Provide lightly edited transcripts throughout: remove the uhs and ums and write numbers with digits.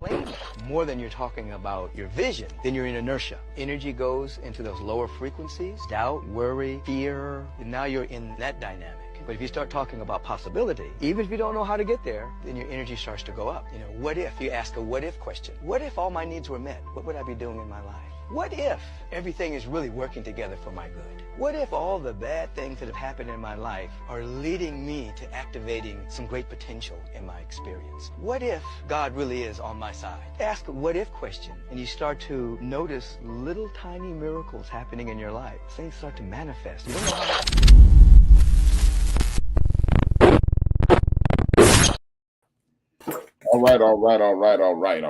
plane. More than you're talking about your vision, then you're in inertia. Energy goes into those lower frequencies, doubt, worry, fear, and now you're in that dynamic. But if you start talking about possibility, even if you don't know how to get there, then your energy starts to go up. You know, what if you ask a what if question? What if all my needs were met? What would I be doing in my life? What if everything is really working together for my good? What if all the bad things that have happened in my life are leading me to activating some great potential in my experience? What if God really is on my side? Ask a what if question, and you start to notice little tiny miracles happening in your life. Things start to manifest. You don't know how. All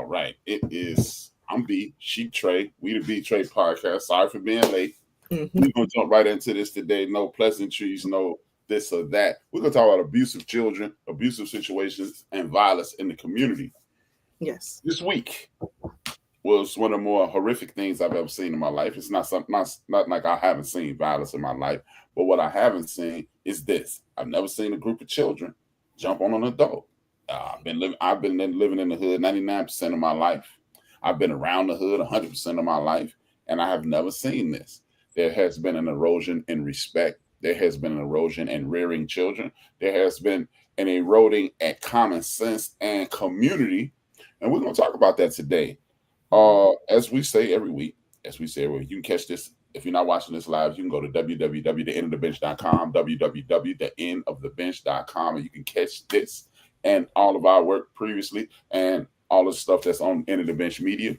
right. It is, I'm B, she Trey, we the B-Trey Podcast. Sorry for being late. We're going to jump right into this today. No pleasantries, no this or that. We're going to talk about abusive children, abusive situations, and violence in the community. Yes. This week was one of the more horrific things I've ever seen in my life. It's not like I haven't seen violence in my life, but what I haven't seen is this. I've never seen a group of children jump on an adult. I've been living in the hood 99% of my life. I've been around the hood 100% of my life, and I have never seen this. There has been an erosion in respect. There has been an erosion in rearing children. There has been an eroding at common sense and community, and we're going to talk about that today. As we say every week, you can catch this. If you're not watching this live, you can go to www.theendofthebench.com, www.theendofthebench.com, and you can catch this and all of our work previously and all the stuff that's on End of the Bench Media,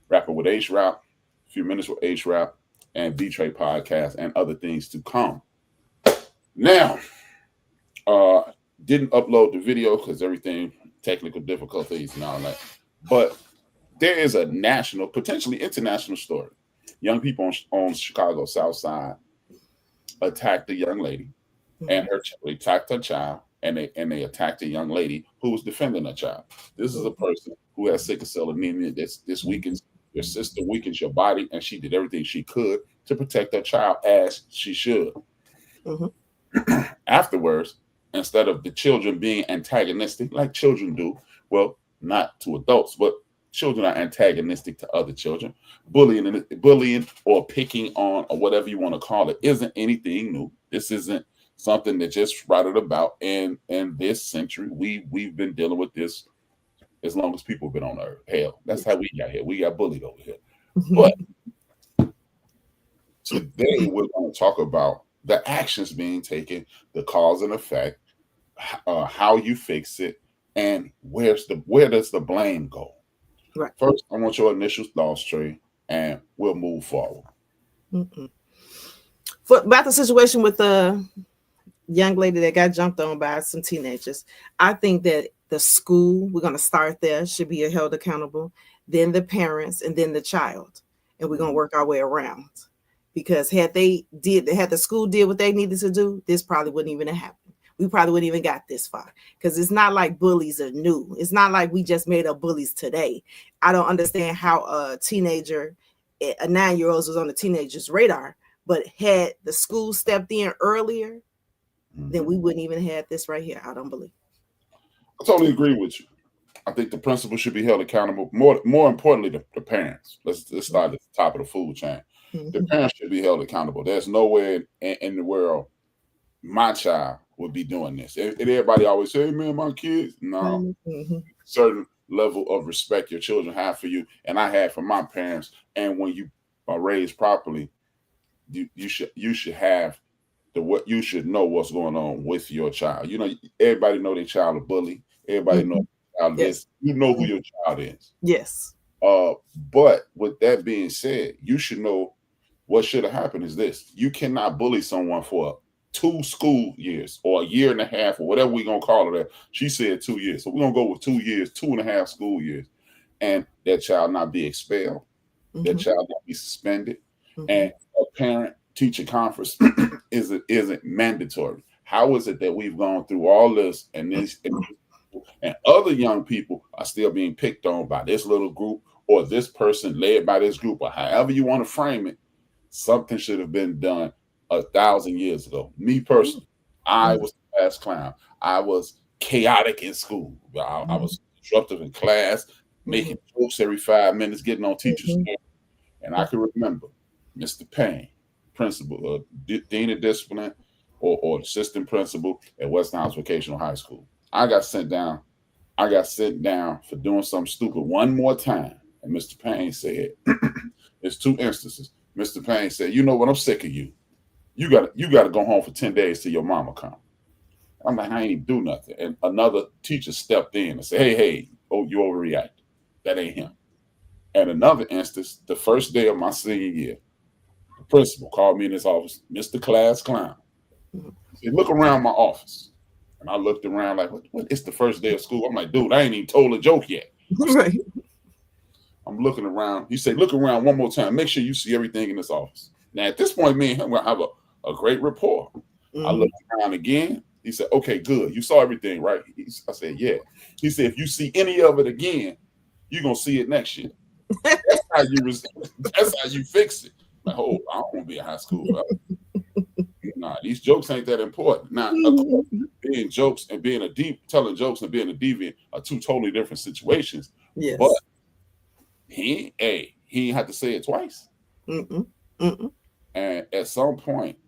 Rapper with H-Rap, Few Minutes with H-Rap, and B-Trey Podcast, and other things to come. Now, didn't upload the video because everything, technical difficulties and all that, but there is a national, potentially international story. Young people on Chicago South Side attacked a young lady, and they attacked her child, and they attacked a young lady who was defending her child. This is a person who has sickle cell anemia. This weakens your sister, weakens your body, and she did everything she could to protect her child as she should. Afterwards, instead of the children being antagonistic like children do, well, not to adults, but children are antagonistic to other children. Bullying or picking on or whatever you want to call it isn't anything new. This isn't something that just sprouted about in this century. We've been dealing with this as long as people have been on earth. Hell, that's how we got here. We got bullied over here. But today we're going to talk about the actions being taken, the cause and effect, how you fix it, and where does the blame go? Right. First, I want your initial thoughts, Trey, and we'll move forward. About the situation with the young lady that got jumped on by some teenagers, I think that the school, we're going to start there, should be held accountable, then the parents, and then the child. And we're going to work our way around. Because had the school did what they needed to do, this probably wouldn't even have happened. We probably wouldn't even got this far, because it's not like bullies are new. It's not like we just made up bullies today. I don't understand how a 9-year-old was on a teenager's radar, but had the school stepped in earlier, then we wouldn't even have this right here. I don't believe. I totally agree with you. I think the principal should be held accountable. More importantly, the parents. Let's start at the top of the food chain. The parents should be held accountable. There's nowhere in the world my child would be doing this. And everybody always say, hey, man, my kids. No. Certain level of respect your children have for you, and I had for my parents. And when you are raised properly, you should have you should know what's going on with your child. You know, everybody know their child a bully. Everybody know their child is. You know who your child is. Yes. But with that being said, you should know what should have happened is this. You cannot bully someone for 2 school years or a year and a half or whatever we're going to call it. She said 2 years. So we're going to go with 2 years, 2.5 school years. And that child not be expelled. That child not be suspended. And a parent-teacher conference isn't mandatory. How is it that we've gone through all this and other young people are still being picked on by this little group or this person led by this group or however you want to frame it? Something should have been done 1,000 years ago. Me personally, I was the class clown. I was chaotic in school. I was disruptive in class. making jokes every 5 minutes, getting on teachers' Mhm. nerves. And I can remember Mr. Payne, principal, dean of discipline, or assistant principal at Western House Vocational High School. I got sent down for doing something stupid one more time. And Mr. Payne said, it's 2 instances. Mr. Payne said, you know what, I'm sick of you. You gotta go home for 10 days till your mama come. I'm like, I ain't even do nothing. And another teacher stepped in and said, hey, oh, you overreacted. That ain't him. And another instance, the first day of my senior year, the principal called me in his office, Mr. Class Clown. He said, look around my office. And I looked around like, what? It's the first day of school. I'm like, dude, I ain't even told a joke yet. Right. I'm looking around. He said, look around one more time. Make sure you see everything in this office. Now, at this point, me and him will have a great rapport. Mm-hmm. I looked around again. He said, okay, good. You saw everything, right? I said, yeah. He said, if you see any of it again, you're going to see it next year. That's how you fix it. Like, oh, I don't want to be in high school. Nah, these jokes ain't that important. Now, of course, being jokes and telling jokes and being a deviant are 2 totally different situations. Yes. But he ain't had to say it twice. Mm-mm. Mm-mm. And at some point,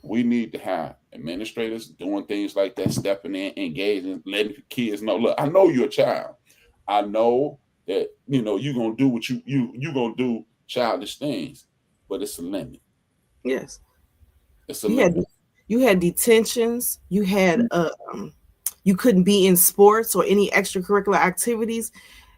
we need to have administrators doing things like that, stepping in, engaging, letting kids know, look, I know you're a child. I know that, you're going to do what you going to do childish things, but it's a limit. Yes. It's a limit. You had detentions. You had, you couldn't be in sports or any extracurricular activities.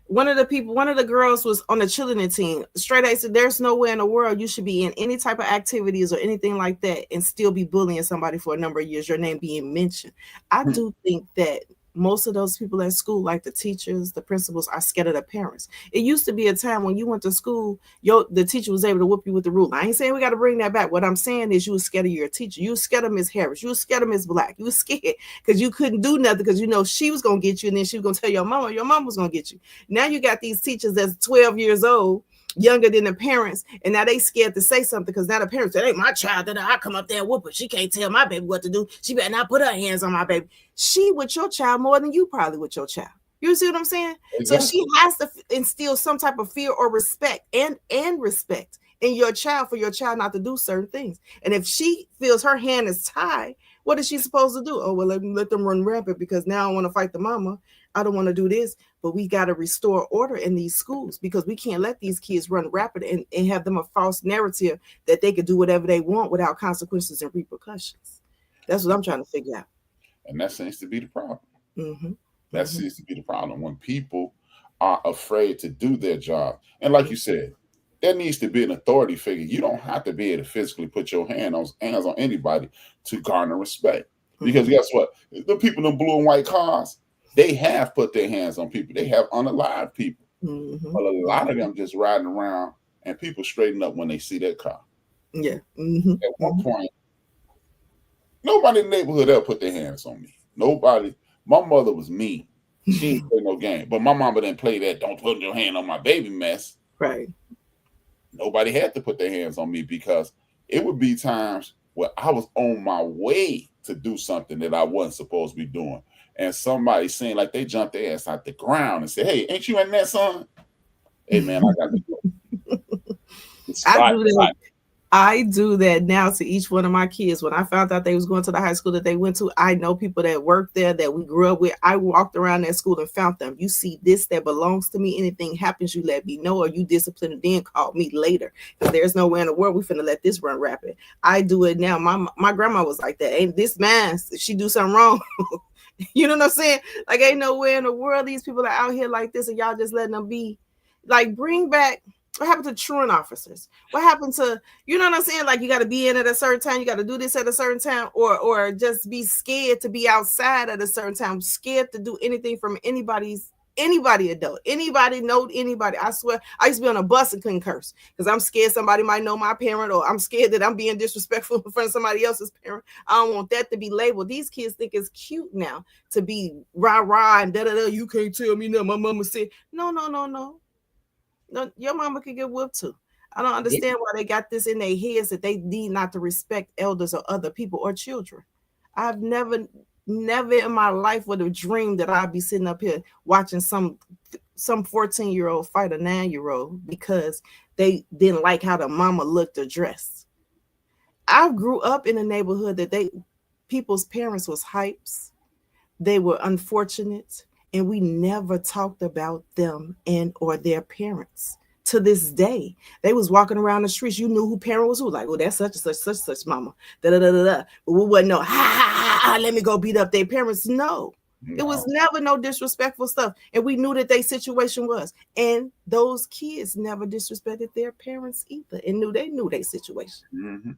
One of the girls was on the ChildrenThe team. Straight A said, there's nowhere in the world you should be in any type of activities or anything like that and still be bullying somebody for a number of years, your name being mentioned. I do think that most of those people at school, like the teachers, the principals, are scared of the parents. It used to be a time when you went to school, the teacher was able to whoop you with the ruler. I ain't saying we got to bring that back. What I'm saying is you were scared of your teacher. You were scared of Miss Harris. You were scared of Miss Black. You were scared because you couldn't do nothing because she was going to get you, and then she was going to tell your mama was going to get you. Now you got these teachers that's 12 years old, younger than the parents, and now they scared to say something because now the parents say, hey, my child, that I come up there and whoop her. She can't tell my baby what to do. She better not put her hands on my baby. She with your child more than you probably with your child. You see what I'm saying? Exactly. So she has to instill some type of fear or respect and respect in your child for your child not to do certain things. And if she feels her hand is tied, what is she supposed to do? Oh, well, let them run rampant because now I want to fight the mama. I don't want to do this, but we got to restore order in these schools because we can't let these kids run rapid and have them a false narrative that they could do whatever they want without consequences and repercussions. That's what I'm trying to figure out. And that seems to be the problem. Mm-hmm. That seems to be the problem when people are afraid to do their job. And like you said, there needs to be an authority figure. You don't have to be able to physically put your hands on anybody to garner respect. Because guess what? The people in blue and white cars, they have put their hands on people. They have unalived people. Mm-hmm. But a lot of them just riding around and people straighten up when they see that car. Yeah. Mm-hmm. At one point, nobody in the neighborhood ever put their hands on me. Nobody. My mother was mean. She didn't play no game. But my mama didn't play that don't put your hand on my baby mess. Right. Nobody had to put their hands on me because it would be times where I was on my way to do something that I wasn't supposed to be doing. And somebody saying like they jumped their ass out the ground and said, hey, ain't you in that, son? Hey, man, I got to go. I do that now to each one of my kids. When I found out they was going to the high school that they went to, I know people that work there that we grew up with. I walked around that school and found them. You see this that belongs to me. Anything happens, you let me know, or you discipline and then call me later. Because there's nowhere in the world we finna let this run rapid. I do it now. My grandma was like that. Ain't this man, if she do something wrong, you know what I'm saying? Like ain't nowhere in the world these people are out here like this and y'all just letting them be. Like bring back. What happened to truant officers? What happened to, you know what I'm saying? Like you got to be in at a certain time. You got to do this at a certain time or just be scared to be outside at a certain time. Scared to do anything from anybody adult. Anybody know anybody. I swear I used to be on a bus and couldn't curse because I'm scared somebody might know my parent or I'm scared that I'm being disrespectful in front of somebody else's parent. I don't want that to be labeled. These kids think it's cute now to be rah-rah and da-da-da. You can't tell me no. My mama said, no. No, your mama could get whooped too. I don't understand why they got this in their heads that they need not to respect elders or other people or children. I've never in my life would have dreamed that I'd be sitting up here watching some some 14-year-old fight a 9-year-old because they didn't like how the mama looked or dressed. I grew up in a neighborhood that people's parents was hypes. They were unfortunate, and we never talked about them and or their parents. To this day, they was walking around the streets. You knew who parent was who. Like, oh, that's such and such mama. Da da da da da. But we wouldn't know. Ha ha ha! Let me go beat up their parents. No. It was never no disrespectful stuff. And we knew that their situation was. And those kids never disrespected their parents either and knew their situation.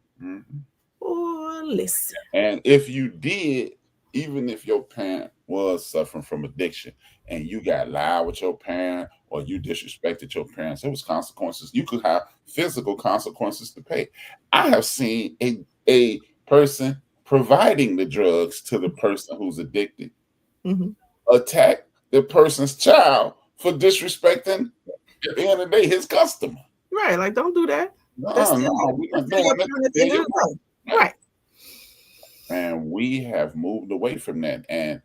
Oh, listen. And if you did, even if your parent was suffering from addiction and you got loud with your parent or you disrespected your parents, there was consequences. You could have physical consequences to pay. I have seen a person providing the drugs to the person who's addicted attack the person's child for disrespecting, at the end of the day, his customer. Right, like don't do that. Right. And we have moved away from that. And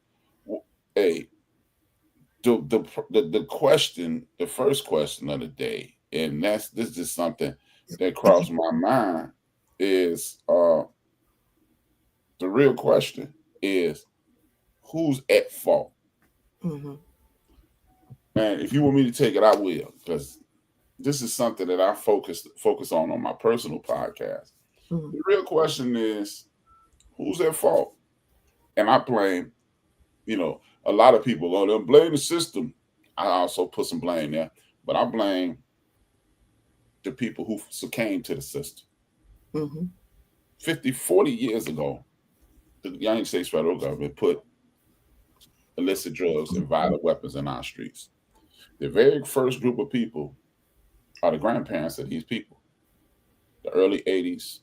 the question, the first question of the day, and this is something that crossed my mind, is the real question is, who's at fault? And if you want me to take it, I will, because this is something that I focus on my personal podcast. The real question is, who's at fault? And I blame, a lot of people go, they'll blame the system. I also put some blame there, but I blame the people who succumbed to the system. 50, 40 years ago, the United States federal government put illicit drugs and violent weapons in our streets. The very first group of people are the grandparents of these people. The early 80s,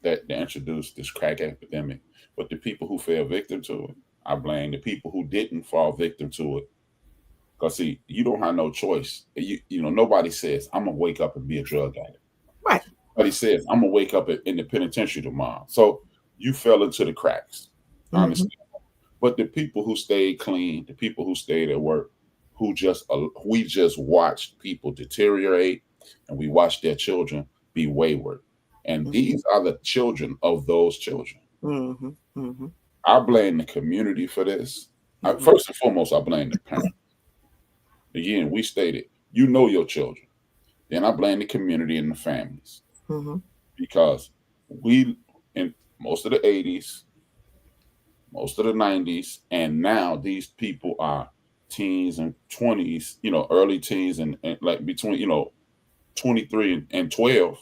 that they introduced this crack epidemic. But the people who fell victim to it, I blame the people who didn't fall victim to it. Because see, you don't have no choice. Nobody says, I'm gonna wake up and be a drug addict. Right. Nobody says, I'm gonna wake up in the penitentiary tomorrow. So you fell into the cracks. I understand. But the people who stayed clean, the people who stayed at work, we just watched people deteriorate, and we watched their children be wayward. And these are the children of those children. I blame the community for this. First and foremost, I blame the parents. Again, we stated, you know your children. Then I blame the community and the families. Because we, in most of the 80s, most of the 90s, and now these people are teens and 20s, early teens and like between, 23 and 12.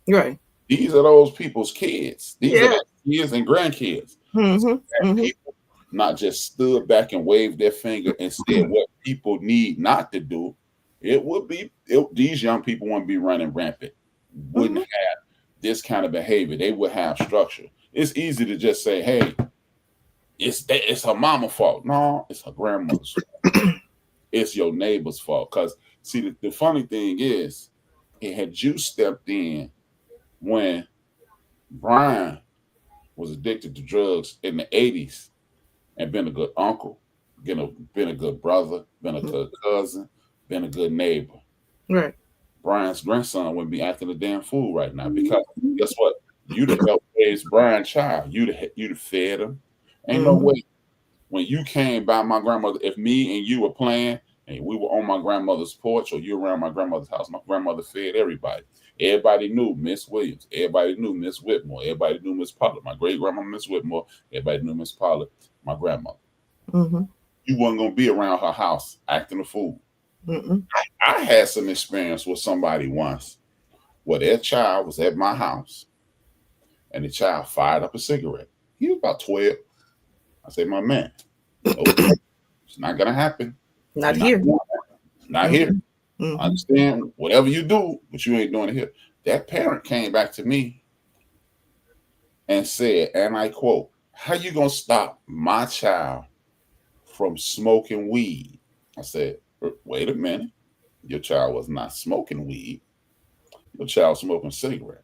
Right. These are those people's kids. These are their kids and grandkids. People not just stood back and waved their finger and said what people need not to do. These young people wouldn't be running rampant, wouldn't have this kind of behavior. They would have structure. It's easy to just say, hey, it's her mama's fault. No, it's her grandmother's fault. It's your neighbor's fault. Because, see, the funny thing is, had you stepped in when Brian was addicted to drugs in the 80s and been a good uncle, been a good brother, been a good cousin, been a good neighbor. Right. Brian's grandson wouldn't be acting a damn fool right now, because guess what? You'd have helped raise Brian's child. You'd have fed him. Ain't no way. When you came by my grandmother, if me and you were playing and we were on my grandmother's porch or you were around my grandmother's house, my grandmother fed everybody. Everybody knew Miss Williams. Everybody knew Miss Whitmore. Everybody knew Miss Pollard. My great grandma, Miss Whitmore. Everybody knew Miss Pollard, my grandmother. You wasn't going to be around her house acting a fool. I had some experience with somebody once where their child was at my house and the child fired up a cigarette. He was about 12. I said, my man, it's not going to happen. Not here. Not here. I understand whatever you do, but you ain't doing it here. That parent came back to me and said, and I quote, how you going to stop my child from smoking weed? I said, wait a minute. Your child was not smoking weed. Your child was smoking cigarette.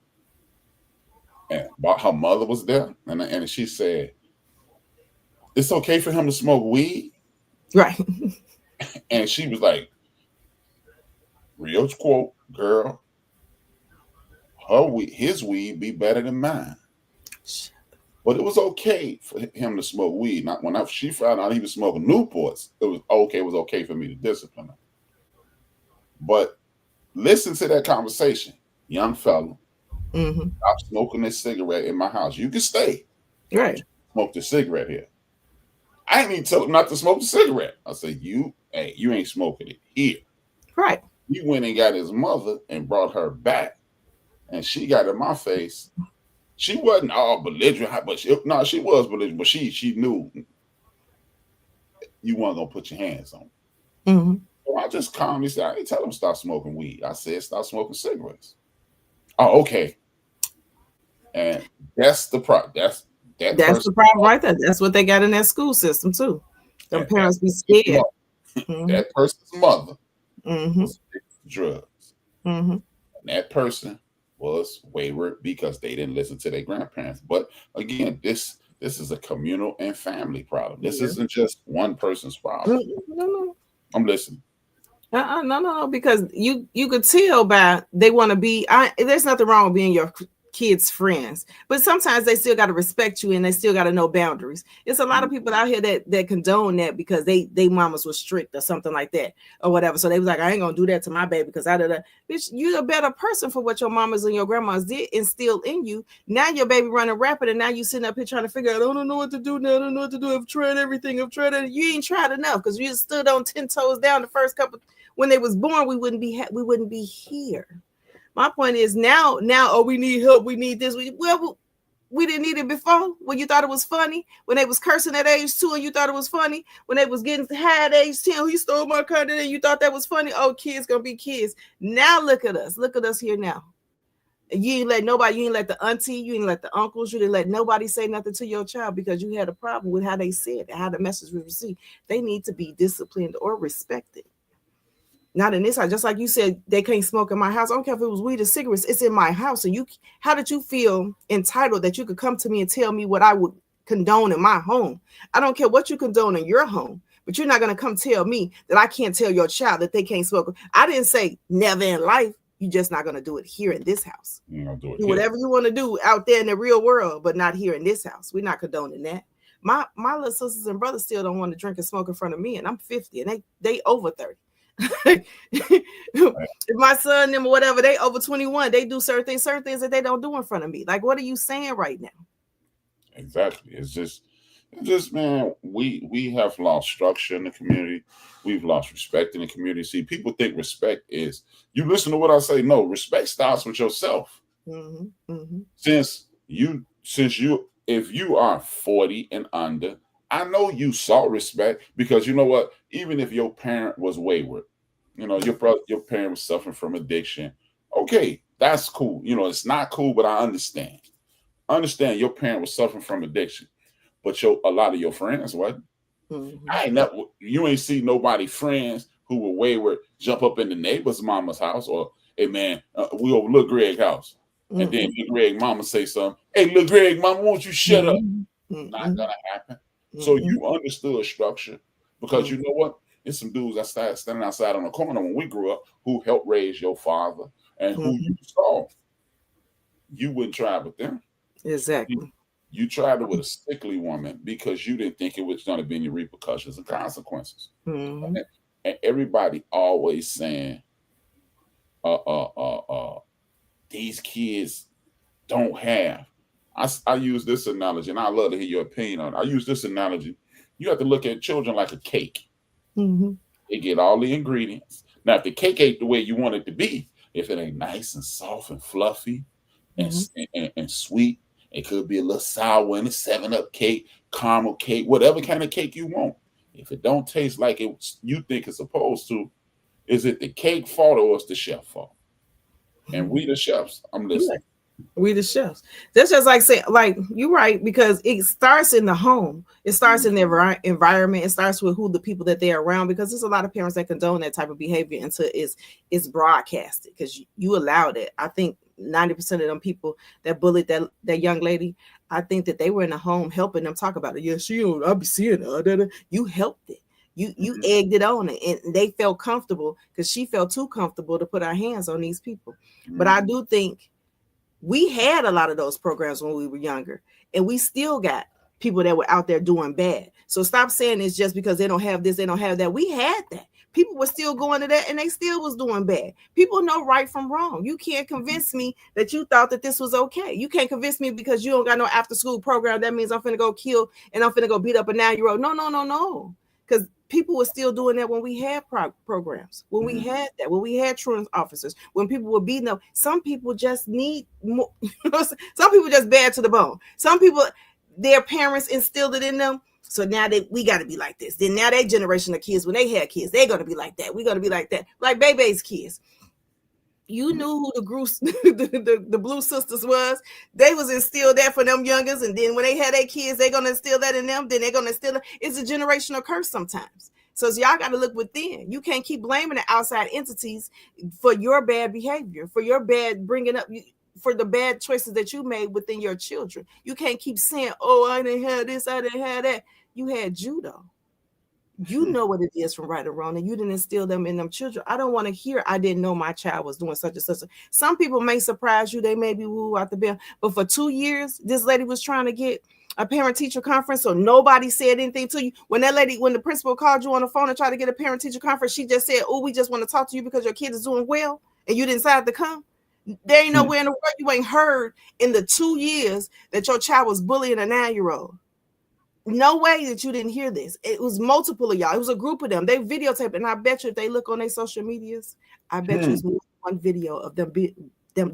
And her mother was there, and she said, it's okay for him to smoke weed? Right. And she was like, real quote, girl, his weed be better than mine. But it was okay for him to smoke weed. Not when she found out he was smoking Newports, it was okay. It was okay for me to discipline him. But listen to that conversation, young fella. Stop smoking this cigarette in my house. You can stay. Right. Smoke the cigarette here. I ain't even told him not to smoke the cigarette. I said, you ain't smoking it here. Right. He went and got his mother and brought her back, and she got in my face. She wasn't all belligerent, but she was belligerent, but she knew you weren't gonna put your hands on her. So I just calmly said, I didn't tell him to stop smoking weed. I said, stop smoking cigarettes. Oh, okay. And that's the problem. That's the problem right there. That's what they got in that school system too. The parents be scared. That person's mother was addicted to drugs. And that person was wayward because they didn't listen to their grandparents. But again, this is a communal and family problem. This isn't just one person's problem. No. I'm listening. No, because you could tell by they want to be. There's nothing wrong with being your kids' friends, but sometimes they still got to respect you and they still got to know boundaries. It's a lot of people out here that condone that because they mamas were strict or something like that or whatever. So they was like, I ain't gonna do that to my baby because bitch, you're a better person for what your mamas and your grandmas did instill in you. Now your baby running rapid and now you sitting up here trying to figure out, I don't know what to do now. I don't know what to do. I've tried everything. You ain't tried enough because you stood on 10 toes down the first couple. When they was born, we wouldn't be here. My point is now, we need help. We need this. We didn't need it before when you thought it was funny. When they was cursing at age 2 and you thought it was funny. When they was getting high at age 10, he stole my car and you thought that was funny. Oh, kids gonna be kids. Now look at us. Look at us here now. You ain't let nobody. You ain't let the auntie. You ain't let the uncles. You didn't let nobody say nothing to your child because you had a problem with how they said it, how the message was received. They need to be disciplined or respected. Not in this house. Just like you said, they can't smoke in my house. I don't care if it was weed or cigarettes. It's in my house. And how did you feel entitled that you could come to me and tell me what I would condone in my home? I don't care what you condone in your home, but you're not going to come tell me that I can't tell your child that they can't smoke. I didn't say never in life. You're just not going to do it here in this house. Do whatever you want to do out there in the real world, but not here in this house. We're not condoning that. My little sisters and brothers still don't want to drink and smoke in front of me, and I'm 50, and they over 30. If my son them or whatever, they over 21, they do certain things that they don't do in front of me. Like, what are you saying right now? Exactly. It's just man, we have lost structure in the community. We've lost respect in the community. See, people think respect is you listen to what I say. No, respect starts with yourself. Since if you are 40 and under, I know you saw respect because you know what? Even if your parent was wayward, your parent was suffering from addiction. Okay, that's cool. It's not cool, but I understand. Your parent was suffering from addiction, but a lot of your friends wasn't. You ain't see nobody friends who were wayward jump up in the neighbor's mama's house or, hey man, we over Lil Greg's house, and then Lil Greg mama say something. Hey, Lil Greg mama, won't you shut up? Not gonna happen. So you understood structure because you know what? It's some dudes that started standing outside on the corner when we grew up who helped raise your father and who you saw. You wouldn't try with them. Exactly. You tried it with a sickly woman because you didn't think it was going to be any repercussions and consequences. And everybody always saying, these kids don't have. I use this analogy, and I love to hear your opinion on it. I use this analogy. You have to look at children like a cake. They get all the ingredients. Now, if the cake ain't the way you want it to be, if it ain't nice and soft and fluffy and sweet, it could be a little sour in a 7-Up cake, caramel cake, whatever kind of cake you want. If it don't taste like you think it's supposed to, is it the cake fault or is the chef fault? And we the chefs, I'm listening. We the chefs. That's just like saying, like, you're right, because it starts in the home. It starts in their environment. It starts with who the people that they're around, because there's a lot of parents that condone that type of behavior until it's broadcasted because you allowed it. I think 90% of them people that bullied that young lady, I think that they were in the home helping them talk about it. Yeah, I'll be seeing her. You helped it. You egged it on it, and they felt comfortable because she felt too comfortable to put our hands on these people. But I do think we had a lot of those programs when we were younger, and we still got people that were out there doing bad. So stop saying it's just because they don't have this, they don't have that. We had that. People were still going to that, and they still was doing bad. People know right from wrong. You can't convince me that you thought that this was okay. You can't convince me because you don't got no after school program. That means I'm finna go kill and I'm finna go beat up a 9-year-old. No. Because people were still doing that when we had programs, when we had that, when we had truant officers, when people were beating up. Some people just need more. Some people just bad to the bone. Some people, their parents instilled it in them. So now we got to be like this. Then now that generation of kids, when they had kids, they're going to be like that. We're going to be like that. Like Bebe's kids. You knew who the Blue Sisters was. They was instilled that for them youngers. And then when they had their kids, they're going to instill that in them. Then they're going to instill it. It's a generational curse sometimes. So y'all got to look within. You can't keep blaming the outside entities for your bad behavior, for your bad bringing up, for the bad choices that you made within your children. You can't keep saying, oh, I didn't have this, I didn't have that. You had judo. You know what it is from right or wrong, and you didn't instill them in them children. I don't want to hear, I didn't know my child was doing such and such. Some people may surprise you. They may be woo out the bill. But for 2 years, this lady was trying to get a parent-teacher conference, so nobody said anything to you. When the principal called you on the phone and tried to get a parent-teacher conference, she just said, oh, we just want to talk to you because your kid is doing well, and you decided to come. There ain't nowhere in the world you ain't heard in the 2 years that your child was bullying a 9-year-old. No way that you didn't hear this. It was multiple of y'all. It was a group of them. They videotaped, and I bet you if they look on their social medias, I bet you it's one video of them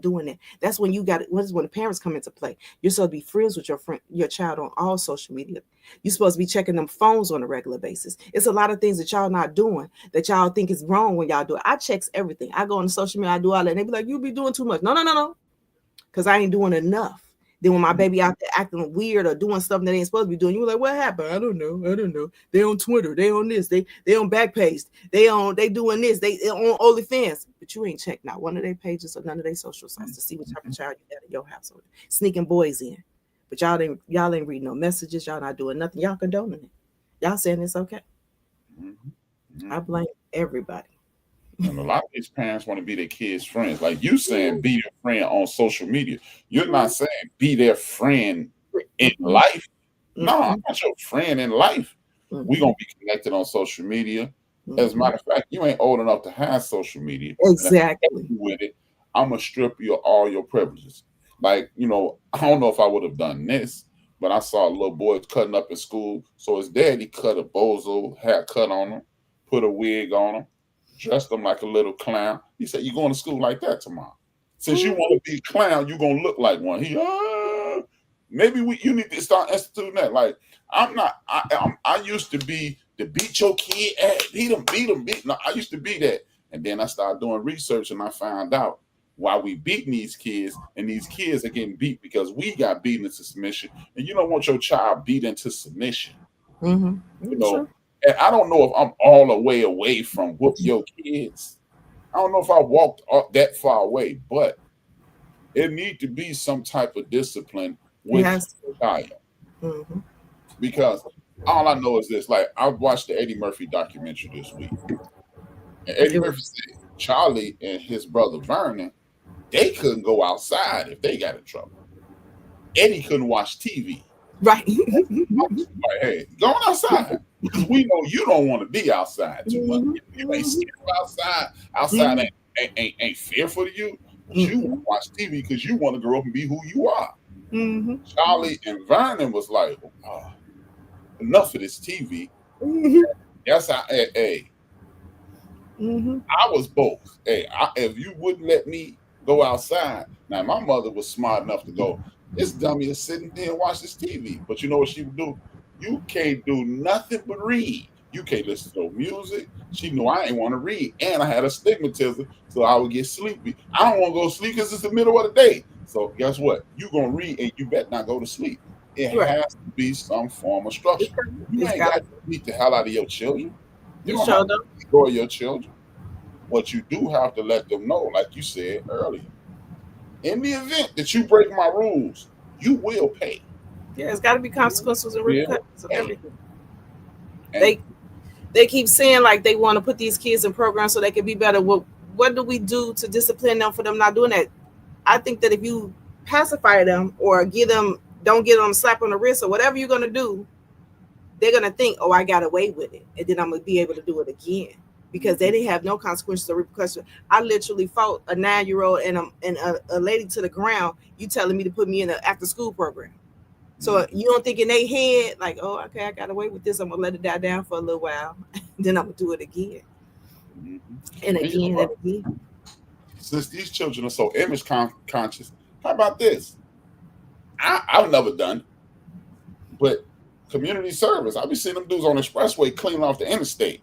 doing that. That's when when the parents come into play. You're supposed to be friends with your child on all social media. You're supposed to be checking them phones on a regular basis. It's a lot of things that y'all not doing that y'all think is wrong when y'all do it. I checks everything. I go on social media, I do all that, and they be like, you be doing too much. No. Because I ain't doing enough. Then when my baby out there acting weird or doing something that ain't supposed to be doing, you were like, what happened? I don't know. They on Twitter. They on this. They on Backpage. They doing this. They on OnlyFans. But you ain't checked not one of their pages or none of their social sites to see what type of child you got in your household. Sneaking boys in. But y'all ain't reading no messages. Y'all not doing nothing. Y'all condoning it. Y'all saying it's okay. I blame everybody. And a lot of these parents want to be their kids' friends. Like you saying, be their friend on social media. You're not saying be their friend in life. No, I'm not your friend in life. We're going to be connected on social media. As a matter of fact, you ain't old enough to have social media. Exactly. With it, I'm going to strip you of all your privileges. Like, I don't know if I would have done this, but I saw a little boy cutting up in school. So his daddy cut a bozo haircut on him, put a wig on him, dressed him like a little clown. He said, you're going to school like that tomorrow. Since you want to be a clown, you're going to look like one. Maybe you need to start instituting that. Like, I used to be the beat your kid, beat him. No, I used to be that. And then I started doing research and I found out why we beating these kids, and these kids are getting beat because we got beaten into submission. And you don't want your child beat into submission. Sure. And I don't know if I'm all the way away from whoop your kids. I don't know if I walked up that far away, but it need to be some type of discipline with your child. Because all I know is this. Like, I watched the Eddie Murphy documentary this week. And Eddie Murphy said Charlie and his brother Vernon, they couldn't go outside if they got in trouble. Eddie couldn't watch TV. Right. Like, hey, going outside. Because we know you don't want to be outside too much. You ain't scared outside. Outside ain't fearful to you. You want to watch TV because you want to grow up and be who you are. Charlie and Vernon was like, enough of this TV. Yes, I was both. If you wouldn't let me go outside, now my mother was smart enough to go, this dummy is sitting there and watch this TV. But you know what she would do? You can't do nothing but read. You can't listen to music. She knew I ain't want to read. And I had astigmatism, so I would get sleepy. I don't want to go to sleep because it's the middle of the day. So guess what? You're going to read and you better not go to sleep. It has to be some form of structure. You ain't got to beat the hell out of your children. You don't have to destroy your children. But you do have to let them know, like you said earlier, in the event that you break my rules, you will pay. Yeah, it's got to be consequences and repercussions of everything. they keep saying like they want to put these kids in programs so they can be better. What do we do to discipline them for them not doing that? I think that if you pacify them or don't get them a slap on the wrist or whatever you're gonna do, they're gonna think, oh, I got away with it, and then I'm gonna be able to do it again because they didn't have no consequences or repercussions. I literally fought a 9-year-old and a lady to the ground. You telling me to put me in an after school program? So you don't think in their head like, oh, okay, I got away with this. I'm gonna let it die down for a little while, then I'm gonna do it again, and again and again. Since these children are so image conscious, how about this? I've never done, but community service. I've been seeing them dudes on the expressway cleaning off the interstate,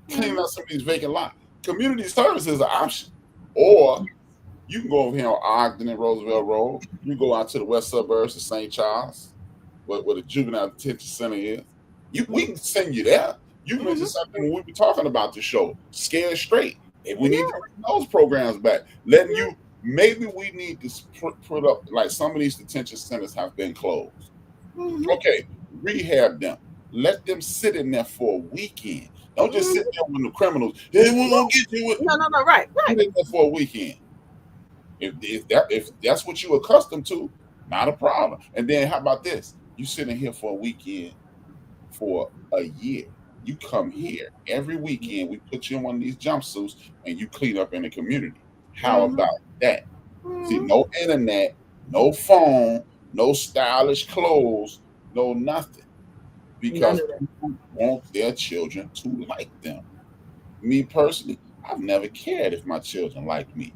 cleaning out some of these vacant lots. Community service is an option, or you can go over here on Ogden and Roosevelt Road. You go out to the west suburbs of St. Charles, where the juvenile detention center is. We can send you there. You mentioned something when we were talking about the show, Scared Straight. If we need to bring those programs back, maybe we need to put up, like some of these detention centers have been closed. Okay, rehab them. Let them sit in there for a weekend. Don't just sit there with the criminals. Hey, we're gonna get you. No, right. Sit in there for a weekend. If that's what you're accustomed to, not a problem. And then how about this? You sit in here for a weekend for a year. You come here every weekend. We put you in one of these jumpsuits and you clean up in the community. How about that? See, no internet, no phone, no stylish clothes, no nothing. Because people want their children to like them. Me personally, I've never cared if my children like me.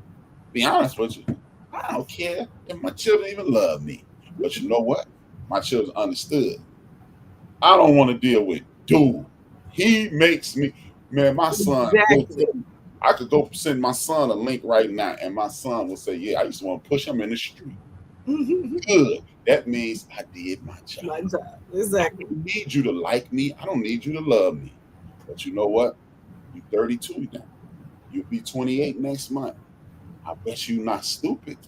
Be honest with you, I don't care if my children even love me. But you know what? My children understood. I don't want to deal with dude. He makes me, man, my son. Exactly. I could go send my son a link right now, and my son will say, yeah, I used to want to push him in the street. Good. That means I did my job. My job. Exactly. I don't need you to like me. I don't need you to love me. But you know what? You're 32 now. You'll be 28 next month. I bet you're not stupid.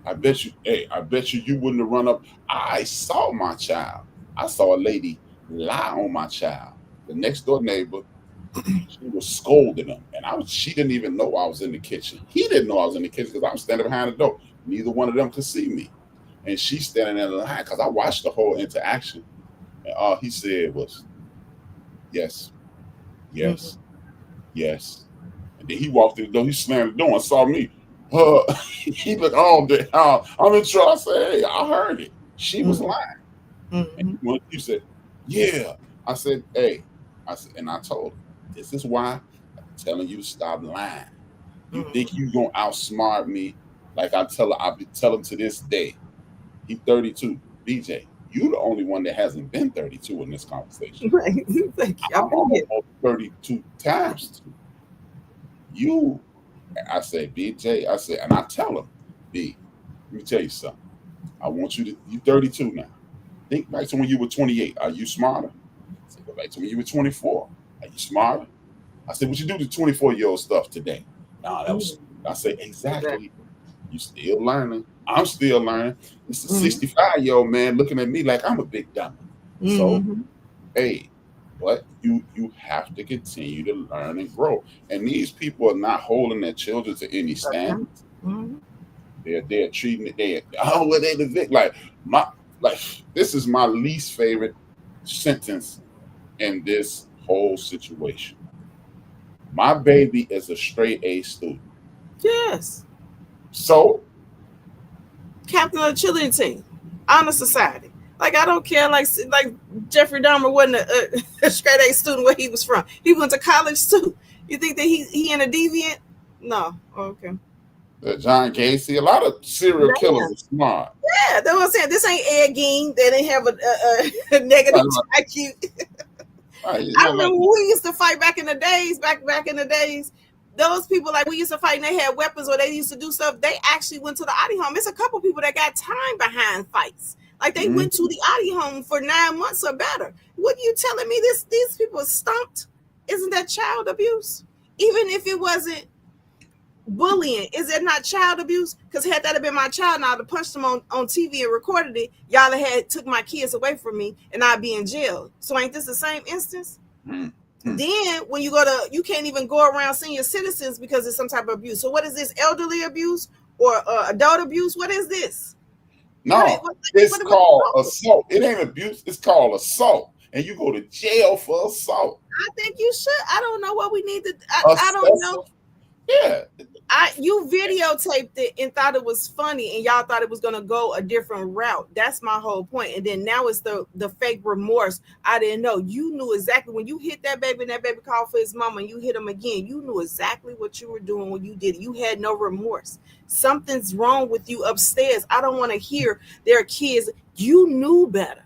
I bet you wouldn't have run up. I saw my child. I saw a lady lie on my child. The next door neighbor, she was scolding him. And she didn't even know I was in the kitchen. He didn't know I was in the kitchen because I was standing behind the door. Neither one of them could see me. And she's standing in the line because I watched the whole interaction. And all he said was, yes. And then he walked through the door. He slammed the door and saw me. He looked all day. I'm in trouble. I said, hey, I heard it. She was lying. And he said, yeah. I said, hey. And I told him, this is why I'm telling you to stop lying. You think you're going to outsmart me? Like I be telling to this day. He's 32. BJ, you the only one that hasn't been 32 in this conversation. Right. I'm almost 32 times. I say, BJ, and I tell him, B, let me tell you something. I want you to, you're 32 now. Think back to when you were 28. Are you smarter? I said, go back to when you were 24. Are you smarter? I said, what you do to 24-year-old stuff today? Nah, I say, exactly. You still learning. I'm still learning. It's a 65-year-old man looking at me like I'm a big dummy. So, hey, but you have to continue to learn and grow. And these people are not holding their children to any standards. They're treating it. They're the victim. This is my least favorite sentence in this whole situation. My baby is a straight A student. Yes. So, captain of the cheerleading team, honor society. Like, I don't care. Like Jeffrey Dahmer wasn't a straight A student where he was from. He went to college too. You think that he in a deviant? No. Okay. John Casey, a lot of serial killers are smart. Yeah, that's what I'm saying. This ain't Ed Gein. They didn't have a negative IQ. I remember we used to fight back in the days. Back in the days. Those people, like, we used to fight and they had weapons or they used to do stuff. They actually went to the Audi home. It's a couple people that got time behind fights. Like, they went to the Audi home for 9 months or better. What are you telling me? These people are stumped? Isn't that child abuse? Even if it wasn't bullying, is it not child abuse? Because had that have been my child and I'd have punched them on TV and recorded it, y'all had took my kids away from me and I'd be in jail. So ain't this the same instance? Then when you go to, you can't even go around senior citizens because it's some type of abuse. So what is this, elderly abuse or adult abuse? What is this? No, it's called assault. It ain't abuse. It's called assault. And you go to jail for assault. I think you should. I don't know what we need to. I don't know. Yeah. You videotaped it and thought it was funny, and y'all thought it was gonna go a different route. That's my whole point. And then now it's the fake remorse. I didn't know. You knew exactly when you hit that baby and that baby called for his mama and you hit him again. You knew exactly what you were doing when you did it. You had no remorse. Something's wrong with you upstairs. I don't want to hear their kids. You knew better.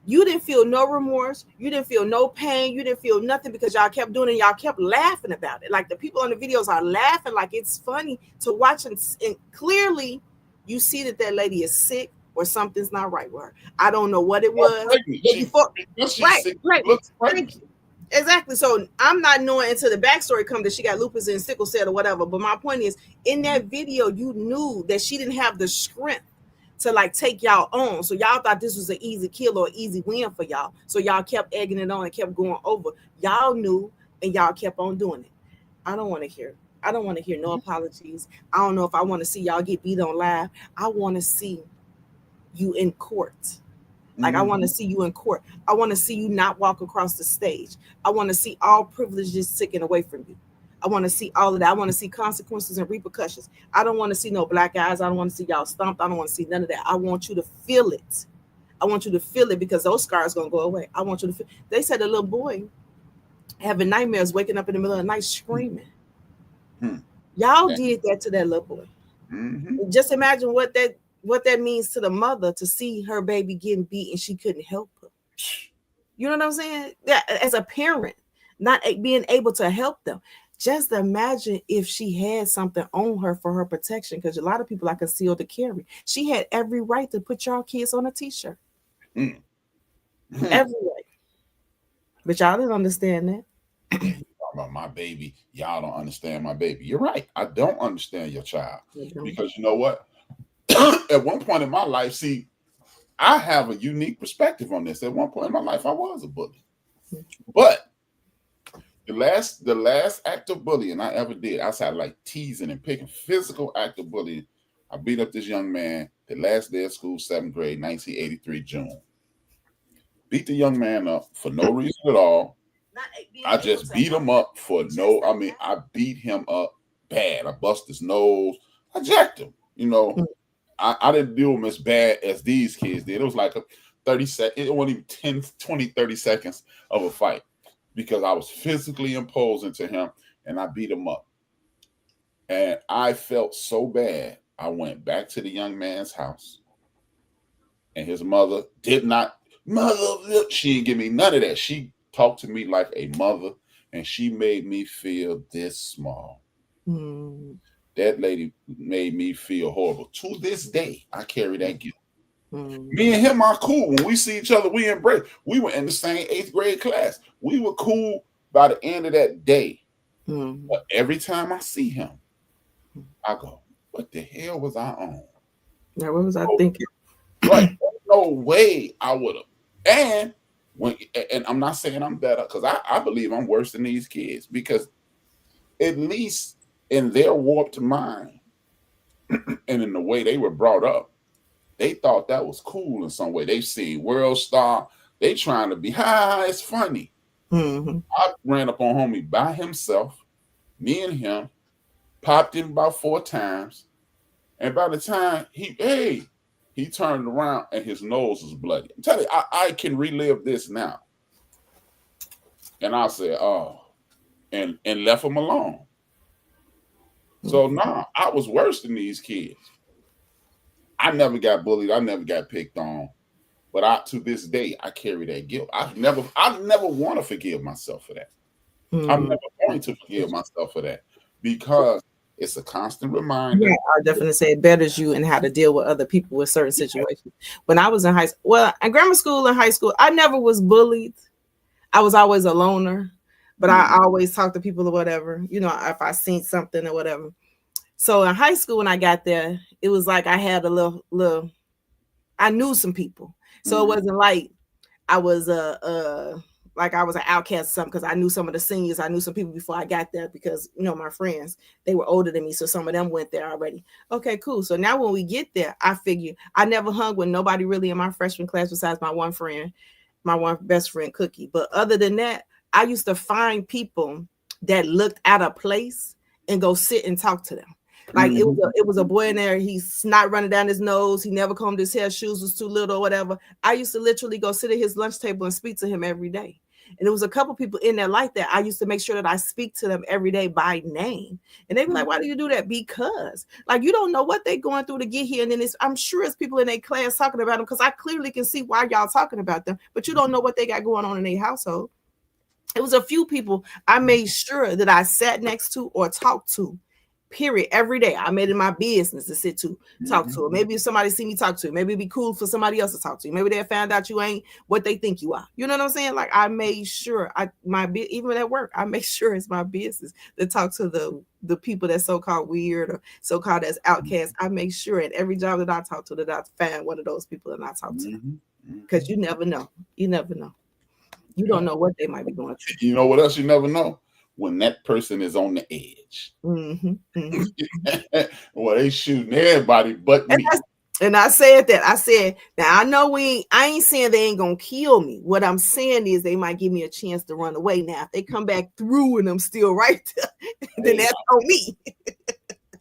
You didn't feel no remorse. You didn't feel no pain. You didn't feel nothing because y'all kept doing it. And y'all kept laughing about it. Like the people on the videos are laughing like it's funny to watch. And clearly you see that lady is sick or something's not right with her. I don't know what it was. Right. Exactly. So I'm not knowing until the backstory comes that she got lupus and sickle cell or whatever. But my point is, in that video, you knew that she didn't have the strength to like take y'all on. So y'all thought this was an easy kill or easy win for y'all. So y'all kept egging it on and kept going over. Y'all knew and y'all kept on doing it. I don't want to hear no apologies. I don't know if I want to see y'all get beat on live. I want to see you in court. Like I want to see you in court. I want to see you not walk across the stage. I want to see all privileges taken away from you. I want to see all of that. I want to see consequences and repercussions. I don't want to see no black eyes. I don't want to see y'all stomped. I don't want to see none of that. I want you to feel it. I want you to feel it because those scars going to go away. I want you to feel. They said a little boy having nightmares, waking up in the middle of the night screaming. Y'all did that to that little boy. Just imagine what that means to the mother to see her baby getting beat and she couldn't help her. You know what I'm saying? That as a parent, not being able to help them. Just imagine if she had something on her for her protection, because a lot of people are concealed to carry. She had every right to put y'all kids on a t-shirt. Every right. But y'all didn't understand that. About my baby, y'all don't understand my baby. You're right. I don't understand your child. Because you know what? At one point in my life, see, I have a unique perspective on this. At one point in my life, I was a bully. But the last act of bullying I ever did, outside like teasing and picking, physical act of bullying, I beat up this young man the last day of school, 7th grade, 1983, June. Beat the young man up for no reason at all. I just beat him up I beat him up bad. I bust his nose. I jacked him. You know, I didn't do him as bad as these kids did. It was like a 30 seconds. It wasn't even 10, 20, 30 seconds of a fight. Because I was physically imposing to him and I beat him up. And I felt so bad. I went back to the young man's house. And his mother she didn't give me none of that. She talked to me like a mother and she made me feel this small. That lady made me feel horrible. To this day, I carry that guilt. Me and him are cool. When we see each other, we embrace. We were in the same 8th grade class. We were cool by the end of that day. But every time I see him, I go, what the hell was I on? Now, what was I thinking? Right. No way I would have. And I'm not saying I'm better, because I believe I'm worse than these kids, because at least in their warped mind and in the way they were brought up, they thought that was cool in some way. They see World Star. They trying to be, it's funny. I ran up on homie by himself, me and him, popped him about 4 times. And by the time he turned around and his nose was bloody. I'm telling you, I can relive this now. And I said, and left him alone. So I was worse than these kids. I never got bullied. I never got picked on. But to this day, I carry that guilt. I never want to forgive myself for that. I'm never going to forgive myself for that, because it's a constant reminder. Yeah, I definitely say it betters you in how to deal with other people with certain situations. When I was in high school, in grammar school and high school, I never was bullied. I was always a loner, but I always talked to people or whatever, if I seen something or whatever. So in high school, when I got there, it was like I had a little I knew some people. So it wasn't like I was like I was an outcast or something, because I knew some of the seniors. I knew some people before I got there because, you know, my friends, they were older than me. So some of them went there already. Okay, cool. So now when we get there, I figure I never hung with nobody really in my freshman class besides my one friend, my one best friend, Cookie. But other than that, I used to find people that looked out of place and go sit and talk to them. Like it was a boy in there, he's snot running down his nose, he never combed his hair, shoes was too little or whatever. I used to literally go sit at his lunch table and speak to him every day. And there was a couple people in there like that. I used to make sure that I speak to them every day by name. And they were like, why do you do that? Because like, you don't know what they're going through to get here. And then I'm sure it's people in their class talking about them, because I clearly can see why y'all talking about them, but you don't know what they got going on in their household. It was a few people I made sure that I sat next to or talked to, period, every day. I made it my business to sit to, talk to. Maybe if somebody see me talk to, maybe it'd be cool for somebody else to talk to you. Maybe they found out you ain't what they think you are. You know what I'm saying? Like I made sure even at work, I make sure it's my business to talk to the people that's so-called weird or so-called as outcasts. I make sure at every job that I talk to that I find one of those people and I talk to them. Because you never know. You never know. You don't know what they might be going through. You know what else you never know? When that person is on the edge. Well, they shooting everybody but me. And I said that. I said, now I know I ain't saying they ain't gonna kill me. What I'm saying is they might give me a chance to run away. Now, if they come back through and I'm still right there, then that's on me.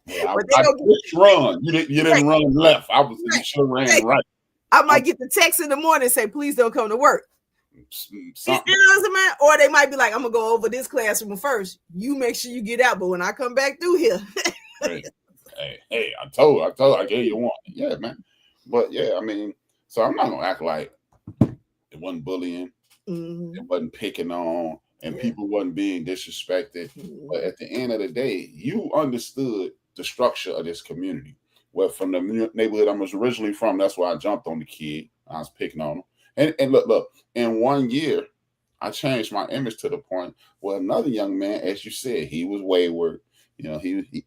Yeah, I just run. You didn't run left. I was sure ran right. I might get the text in the morning and say, please don't come to work. Or they might be like, I'm gonna go over this classroom first. You make sure you get out, but when I come back through here, hey, I told I gave you one. Yeah, man. But yeah, I mean, so I'm not gonna act like it wasn't bullying, it wasn't picking on, and people wasn't being disrespected. But at the end of the day, you understood the structure of this community. Well, from the neighborhood I was originally from, that's why I jumped on the kid. I was picking on him. And look, in 1 year, I changed my image to the point where another young man, as you said, he was wayward. You know, he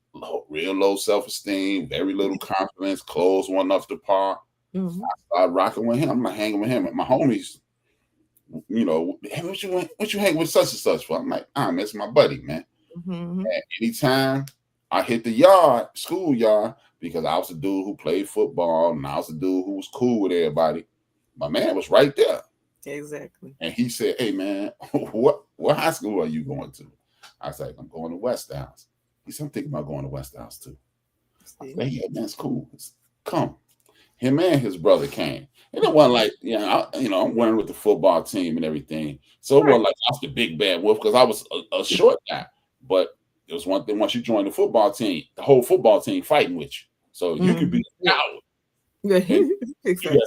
real low self-esteem, very little confidence, clothes weren't up to par. I started rocking with him. I'm not hanging with him. And my homies, you know, hey, what you hang with such and such for? I'm like, that's my buddy, man. And anytime I hit the schoolyard, because I was the dude who played football and I was the dude who was cool with everybody, my man was right there. Exactly. And he said, hey, man, what high school are you going to? I was like, I'm going to West House. He said, I'm thinking about going to West House too. I said, yeah, that's cool. Come. Him and his brother came. And it wasn't like, I'm running with the football team and everything. So it wasn't like I was the big bad wolf because I was a short guy. But it was one thing, once you join the football team, the whole football team fighting with you. So you could be a coward. Exactly.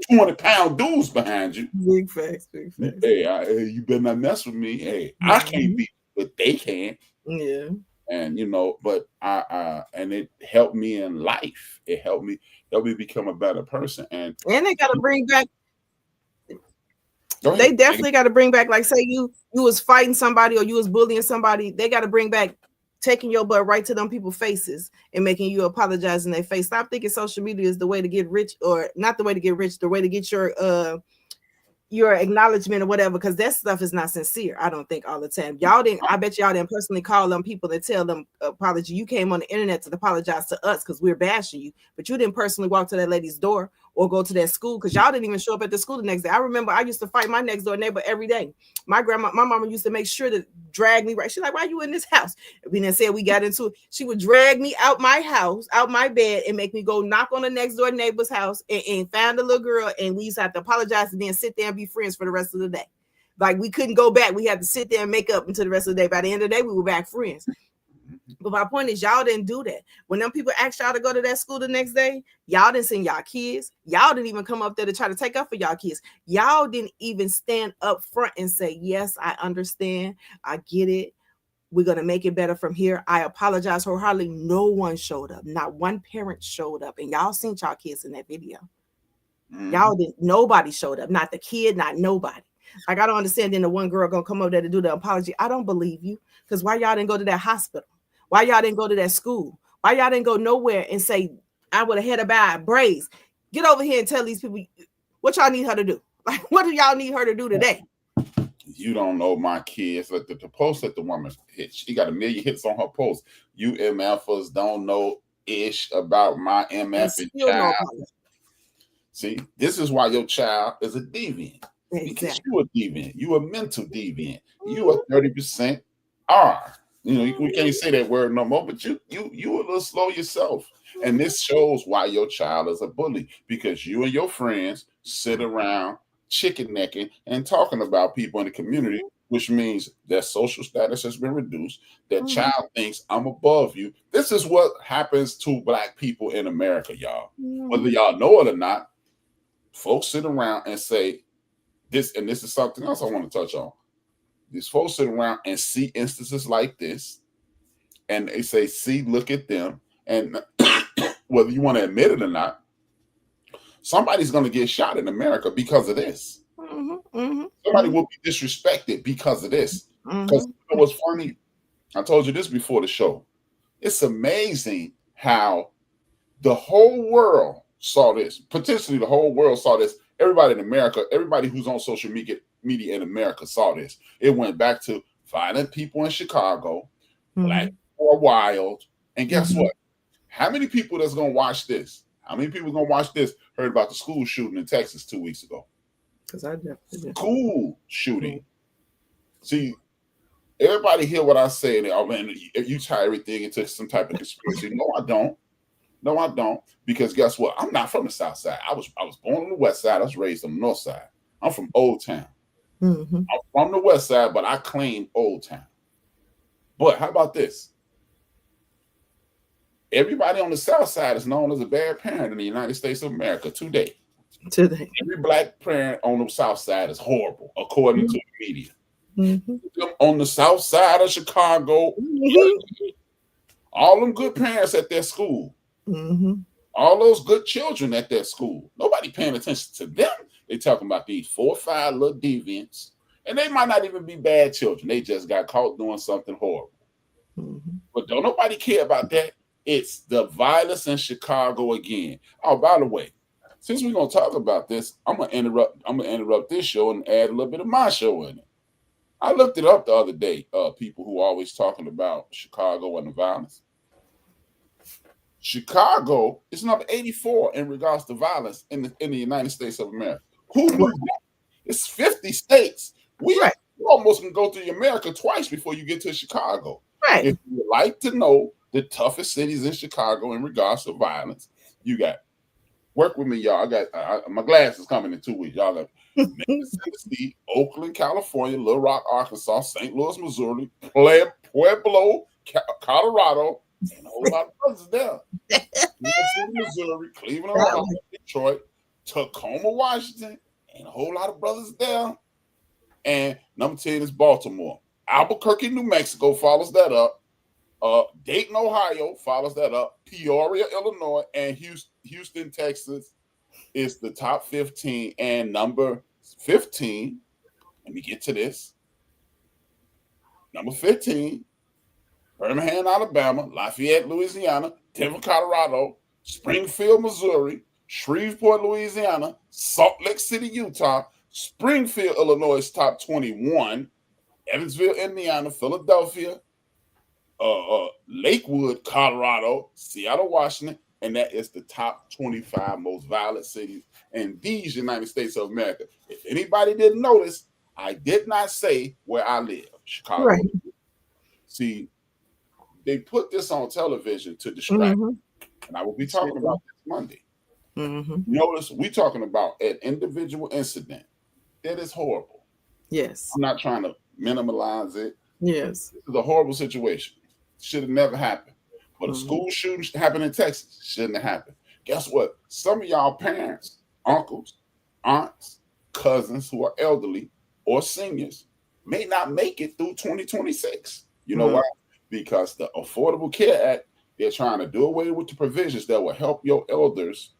200-pound dudes behind you. Big facts. Hey, you better not mess with me. Hey, I can't beat, but they can. Yeah. And but and it helped me in life. It helped me become a better person. And they got to bring back. They definitely got to bring back, like, say you was fighting somebody or you was bullying somebody. They got to bring back taking your butt right to them people's faces and making you apologize in their face. Stop thinking social media is the way to get rich, or not the way to get rich, the way to get your acknowledgement or whatever, because that stuff is not sincere. I don't think all the time. I bet y'all didn't personally call them people and tell them apology. You came on the internet to apologize to us because we're bashing you, but you didn't personally walk to that lady's door or go to that school, because y'all didn't even show up at the school the next day. I remember I used to fight my next door neighbor every day. My mama used to make sure to drag me right. She's like, why you in this house? We didn't say we got into it. She would drag me out my house, out my bed, and make me go knock on the next door neighbor's house and find a little girl. And we used to have to apologize and then sit there and be friends for the rest of the day. Like, we couldn't go back. We had to sit there and make up until the rest of the day. By the end of the day, we were back friends. But my point is, y'all didn't do that. When them people asked y'all to go to that school the next day, y'all didn't send y'all kids. Y'all didn't even come up there to try to take up for y'all kids. Y'all didn't even stand up front and say, yes, I understand. I get it. We're going to make it better from here. I apologize wholeheartedly. No one showed up. Not one parent showed up. And y'all seen y'all kids in that video. Y'all didn't. Nobody showed up. Not the kid, not nobody. Like, I don't understand. Then the one girl going to come over there to do the apology. I don't believe you. Because why y'all didn't go to that hospital? Why y'all didn't go to that school? Why y'all didn't go nowhere and say, I would have had a bad braids? Get over here and tell these people what y'all need her to do. Like, what do y'all need her to do today? You don't know my kids. Like the post that the woman hit, she got 1 million hits on her post. You MFers don't know ish about my MF and child. See, this is why your child is a deviant. Exactly. Because you a deviant. You a mental deviant. You a 30% R. You know, we can't say that word no more, but you a little slow yourself. And this shows why your child is a bully, because you and your friends sit around chicken necking and talking about people in the community, which means their social status has been reduced. That child thinks I'm above you. This is what happens to Black people in America, y'all. Whether y'all know it or not, folks sit around and say this, and this is something else I want to touch on. These folks sit around and see instances like this, and they say, see, look at them. And whether you want to admit it or not, somebody's going to get shot in America because of this. Somebody will be disrespected because of this. Because you know what's funny? I told you this before the show. It's amazing how the whole world saw this. Potentially the whole world saw this. Everybody in America, everybody who's on social media in America saw this. It went back to violent people in Chicago, Black people are wild. And guess what? How many people that's going to watch this? How many people going to watch this heard about the school shooting in Texas 2 weeks ago? Because I definitely did. School shooting. See, everybody hear what I say, and oh man, you tie everything into some type of conspiracy. No, I don't. No, I don't. Because guess what? I'm not from the South Side. I was born on the West Side. I was raised on the North Side. I'm from Old Town. I'm from the West Side, but I claim Old Town. But how about this? Everybody on the South Side is known as a bad parent in the United States of America today. Every Black parent on the South Side is horrible, according to the media. On the South Side of Chicago, all them good parents at their school, all those good children at their school, nobody paying attention to them. They talking about these 4 or 5 little deviants, and they might not even be bad children. They just got caught doing something horrible. But don't nobody care about that. It's the violence in Chicago again. Oh, by the way, since we're gonna talk about this, I'm gonna interrupt this show and add a little bit of my show in it. I looked it up the other day. People who are always talking about Chicago and the violence. Chicago is number 84 in regards to violence in the United States of America. Who knew that? It's 50 states. We almost can go through America twice before you get to Chicago. Right. If you would like to know the toughest cities in Chicago in regards to violence, you got, work with me, y'all. I got my glasses coming in 2 weeks. Y'all got Memphis, Tennessee, Oakland, California, Little Rock, Arkansas, St. Louis, Missouri, Pueblo, Colorado, and a whole lot of brothers there. Missouri, Cleveland, Ohio, Detroit, Tacoma, Washington, and a whole lot of brothers there. And number 10 is Baltimore. Albuquerque, New Mexico follows that up. Dayton, Ohio follows that up. Peoria, Illinois, and Houston, Texas is the top 15. And number 15, let me get to this. Number 15, Birmingham, Alabama, Lafayette, Louisiana, Denver, Colorado, Springfield, Missouri, Shreveport, Louisiana, Salt Lake City, Utah, Springfield, Illinois is top 21, Evansville, Indiana, Philadelphia, Lakewood, Colorado, Seattle, Washington, and that is the top 25 most violent cities in these United States of America. If anybody didn't notice, I did not say where I live, Chicago. Right. See, they put this on television to distract me, and I will be talking about this Monday. Notice we talking about an individual incident that is horrible. Yes. I'm not trying to minimize it. Yes. This is a horrible situation. Should have never happened. But a school shooting happened in Texas. Shouldn't have happened. Guess what? Some of y'all parents, uncles, aunts, cousins who are elderly or seniors may not make it through 2026. You know why? Because the Affordable Care Act, they're trying to do away with the provisions that will help your elders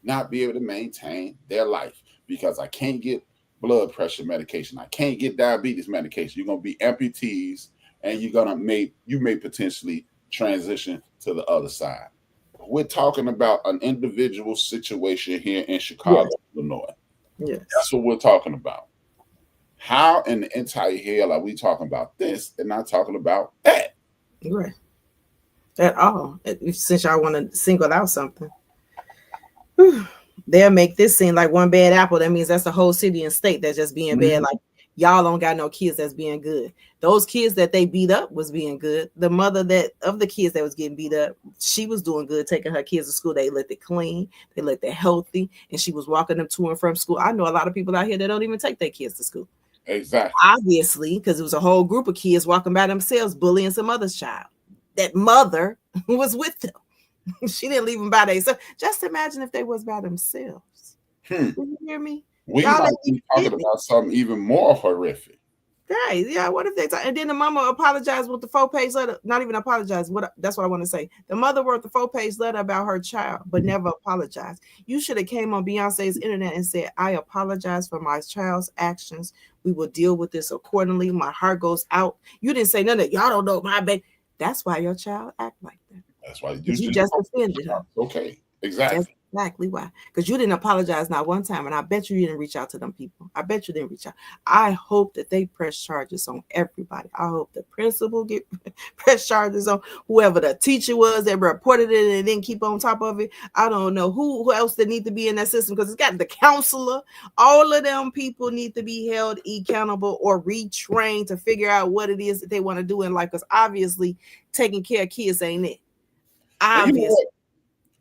not be able to maintain their life. Because I can't get blood pressure medication. I can't get diabetes medication. You're going to be amputees, and you may potentially transition to the other side. We're talking about an individual situation here in Chicago, Illinois. Yes. That's what we're talking about. How in the entire hell are we talking about this and not talking about that? Right. At all. Since y'all want to single out something, they'll make this seem like one bad apple. That means that's the whole city and state that's just being bad. Like y'all don't got no kids that's being good. Those kids that they beat up was being good. The mother that of the kids that was getting beat up, she was doing good, taking her kids to school. They looked it clean, they looked it healthy, and she was walking them to and from school. I know a lot of people out here that don't even take their kids to school. Exactly. Obviously, because it was a whole group of kids walking by themselves, bullying some other's child. That mother was with them. She didn't leave them by themselves. Just imagine if they was by themselves. You hear me? We might be talking about something even more horrific. Right. Yeah. What if they and then the mama apologized with the 4-page letter? Not even apologize. That's what I want to say. The mother wrote the 4-page letter about her child, but never apologized. You should have came on Beyonce's internet and said, "I apologize for my child's actions. We will deal with this accordingly. My heart goes out." You didn't say none of that. Y'all don't know my baby. That's why your child act like that. That's why you just offended her. Okay. Exactly. That's exactly why. Because you didn't apologize not one time, and I bet you didn't reach out to them people. I bet you didn't reach out. I hope that they press charges on everybody. I hope the principal get press charges on whoever the teacher was that reported it and didn't keep on top of it. I don't know who else that need to be in that system, because it's got the counselor. All of them people need to be held accountable or retrained to figure out what it is that they want to do in life. Because obviously, taking care of kids ain't it. Obviously. You know,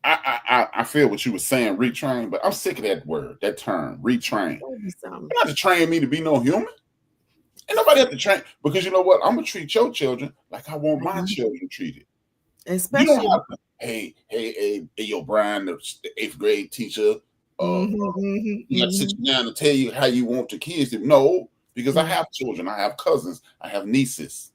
I feel what you were saying, retrain, but I'm sick of that word, that term, retrain. You don't have to train me to be no human. Ain't nobody have to train, because you know what? I'm gonna treat your children like I want my children treated. Especially, you don't have to, hey, yo, Brian, the 8th grade teacher, I sit you down and tell you how you want your kids to. No, because I have children, I have cousins, I have nieces.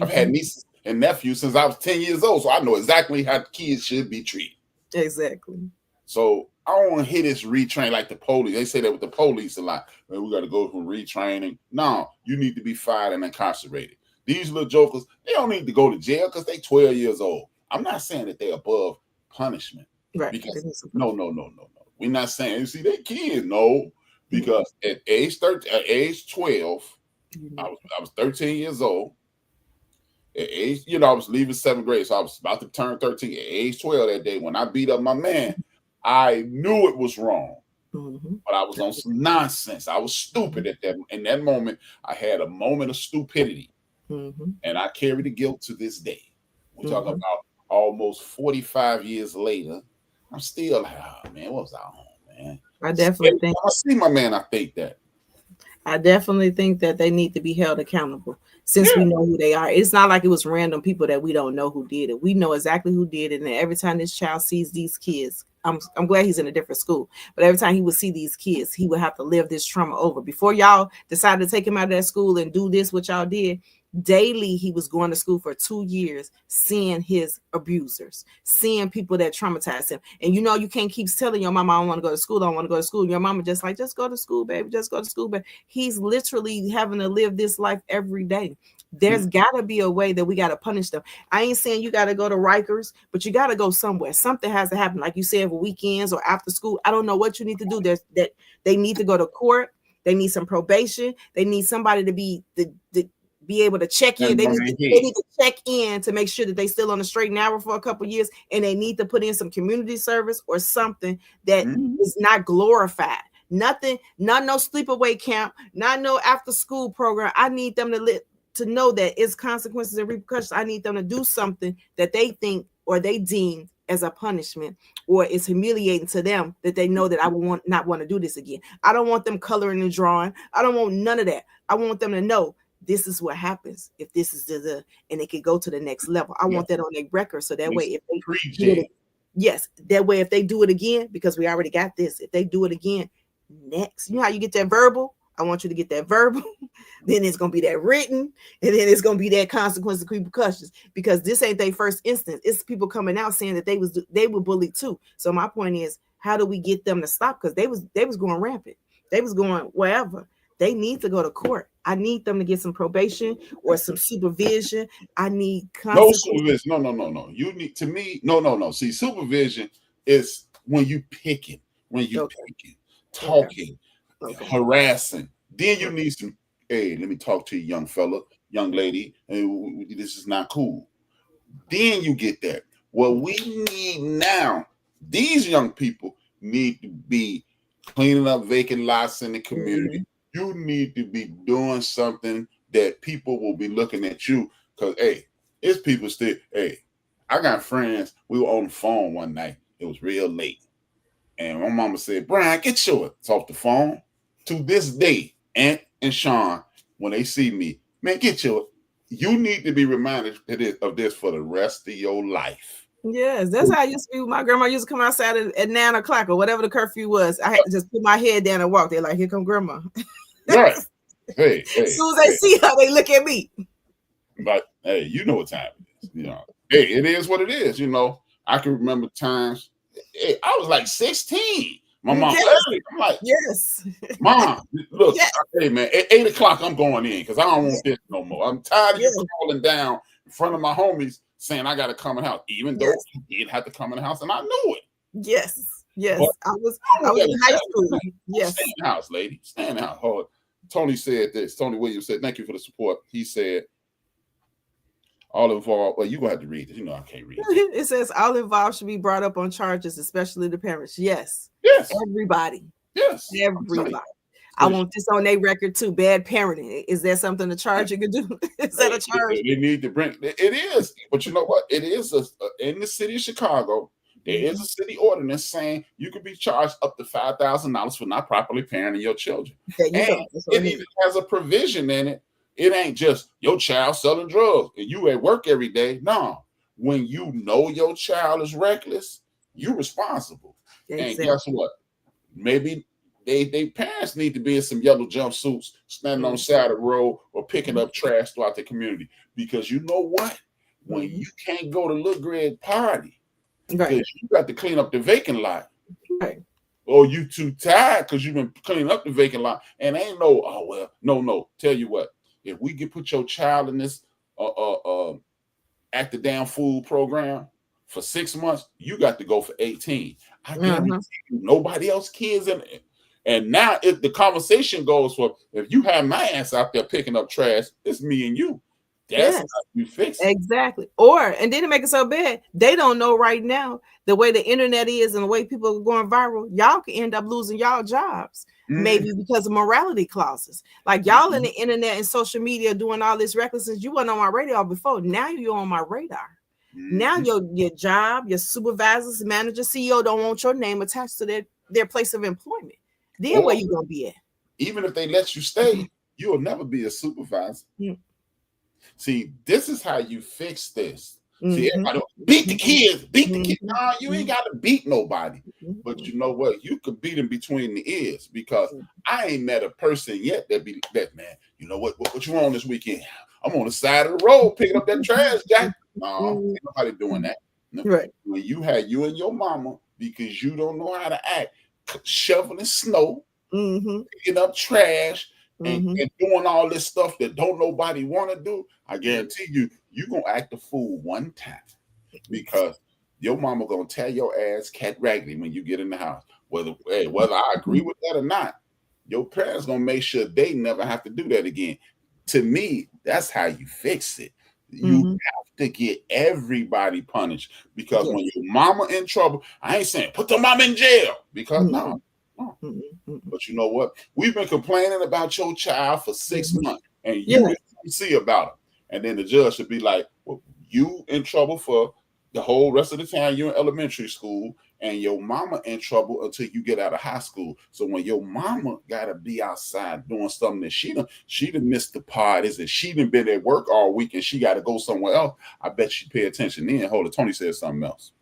I've had nieces and nephews since I was 10 years old, so I know exactly how kids should be treated. Exactly. So I don't want to hear this retrain like the police. They say that with the police a lot. Man, we got to go from retraining. No, you need to be fired and incarcerated. These little jokers, they don't need to go to jail because they 12 years old. I'm not saying that they're above punishment. Right. Because no. We're not saying, you see, they kids. No, because at age 12, I was 13 years old. At age, I was leaving 7th grade, so I was about to turn 13. At age 12 that day, when I beat up my man, I knew it was wrong, but I was on some nonsense. I was stupid at that. In that moment, I had a moment of stupidity, and I carry the guilt to this day. We're talking about almost 45 years later. I'm still like, oh man, what was I on, man? I definitely think I see my man. I think that. I definitely think that they need to be held accountable since we know who they are. It's not like it was random people that we don't know who did it. We know exactly who did it. And every time this child sees these kids, I'm glad he's in a different school, but every time he would see these kids, he would have to live this trauma over. Before y'all decided to take him out of that school and do this, what y'all did, daily he was going to school for 2 years, seeing his abusers, seeing people that traumatized him. And you can't keep telling your mama, I don't want to go to school, I don't want to go to school. Your mama just like, just go to school, baby, just go to school. But he's literally having to live this life every day. There's got to be a way that we got to punish them. I ain't saying you got to go to Rikers, but you got to go somewhere. Something has to happen. Like you said, for weekends or after school. I don't know what you need to do. That they need to go to court. They need some probation. They need somebody to be able to check in. They need to check in to make sure that they still on the straight and narrow for a couple of years. And they need to put in some community service or something that is not glorified. Nothing, not no sleepaway camp, not no after school program. I need them to know that it's consequences and repercussions. I need them to do something that they think or they deem as a punishment, or it's humiliating to them that they know that I will not want to do this again. I don't want them coloring and drawing. I don't want none of that. I want them to know this is what happens if this is and it could go to the next level. I want that on their record, so that way if they that way if they do it again, because we already got this, if they do it again next, you know how you get that verbal? I want you to get that verbal, then it's going to be that written, and then it's going to be that consequences and repercussions, because this ain't their first instance. It's people coming out saying that they were bullied too. So my point is, how do we get them to stop? Because they was going rampant. They was going wherever. They need to go to court. I need them to get some probation or some supervision. I need no supervision. No. You need to me. No. See, supervision is when you picking, talking. harassing. Then you need some, hey, let me talk to you, young fella, young lady, and this is not cool. Then you get that. What we need now, these young people need to be cleaning up vacant lots in the community. You need to be doing something that people will be looking at you. Because, hey, it's people still, hey, I got friends. We were on the phone one night. It was real late. And my mama said, Brian, get yours off the phone. To this day, Aunt and Sean, when they see me, man, get yours. You need to be reminded of this for the rest of your life. Yes, that's how I used to be. My grandma used to come outside at 9 o'clock or whatever the curfew was. I had to just put my head down and walk. They're like, here come grandma. Right. Hey, as soon as they see her, they look at me. But hey, you know what time it is. You know, hey, it is what it is. You know, I can remember times. Hey, I was like 16. My mom, I'm like, yes, Mom, look, hey man, at 8 o'clock I'm going in because I don't want this no more. I'm tired of you crawling down in front of my homies saying I got to come in the house, even though he did have to come in the house, and I knew it. Yes, but I was in high school. Yes, stay in the house, lady, stay in the house. Hold. Tony said this. Tony Williams said, "Thank you for the support." He said, "All involved." Well, you gonna have to read this. You know I can't read it. It says all involved should be brought up on charges, especially the parents. Yes. Yes. Everybody. Yes. Everybody. I want this on their record too. Bad parenting. Is there something the charge you can do? Is that a charge? They need to bring it is, but you know what? It is in the city of Chicago. There is a city ordinance saying you could be charged up to $5,000 for not properly parenting your children. And it even has a provision in it. It ain't just your child selling drugs and you at work every day. No, when you know your child is reckless, you're responsible. Exactly. And guess what? Maybe they parents need to be in some yellow jumpsuits, standing on the side of the road or picking up trash throughout the community. Because you know what? When you can't go to Little Greg party, because you got to clean up the vacant lot. Right. Or you too tired because you've been cleaning up the vacant lot. And ain't no. Tell you what, if we can put your child in this Act the Damn Fool program for 6 months, you got to go for 18. I guarantee you, nobody else kids in it. And now the conversation goes for, if you have my ass out there picking up trash, it's me and you. That's how you fix it. Exactly. And then to make it so bad, they don't know right now the way the internet is and the way people are going viral. Y'all can end up losing y'all jobs, maybe because of morality clauses. Like y'all in the internet and social media doing all this recklessness. You weren't on my radar before. Now you're on my radar. Now your job, your supervisors, manager, CEO don't want your name attached to their place of employment. Then where you gonna be at? Even if they let you stay, you'll never be a supervisor. See, this is how you fix this. See, everybody beat the kids, No, you ain't got to beat nobody. But you know what? You could beat them between the ears, because I ain't met a person yet that be that, man, you know what you on this weekend? I'm on the side of the road picking up that trash, Jack. No, ain't nobody doing that. No. Right. When you had you and your mama, because you don't know how to act, shoveling snow, picking up trash, and doing all this stuff that don't nobody want to do, I guarantee you're going to act a fool one time, because your mama going to tear your ass cat raggedy when you get in the house. Whether I agree with that or not, your parents going to make sure they never have to do that again. To me, that's how you fix it. You have to get everybody punished, because when your mama in trouble, I ain't saying put the mama in jail, because no. But you know what? We've been complaining about your child for 6 months, and you didn't see about it. And then the judge should be like, well, you in trouble for the whole rest of the time you're in elementary school, and your mama in trouble until you get out of high school. So when your mama gotta be outside doing something that she done missed the parties, and she done been at work all week and she gotta go somewhere else, I bet she pay attention then. Hold it, Tony said something else.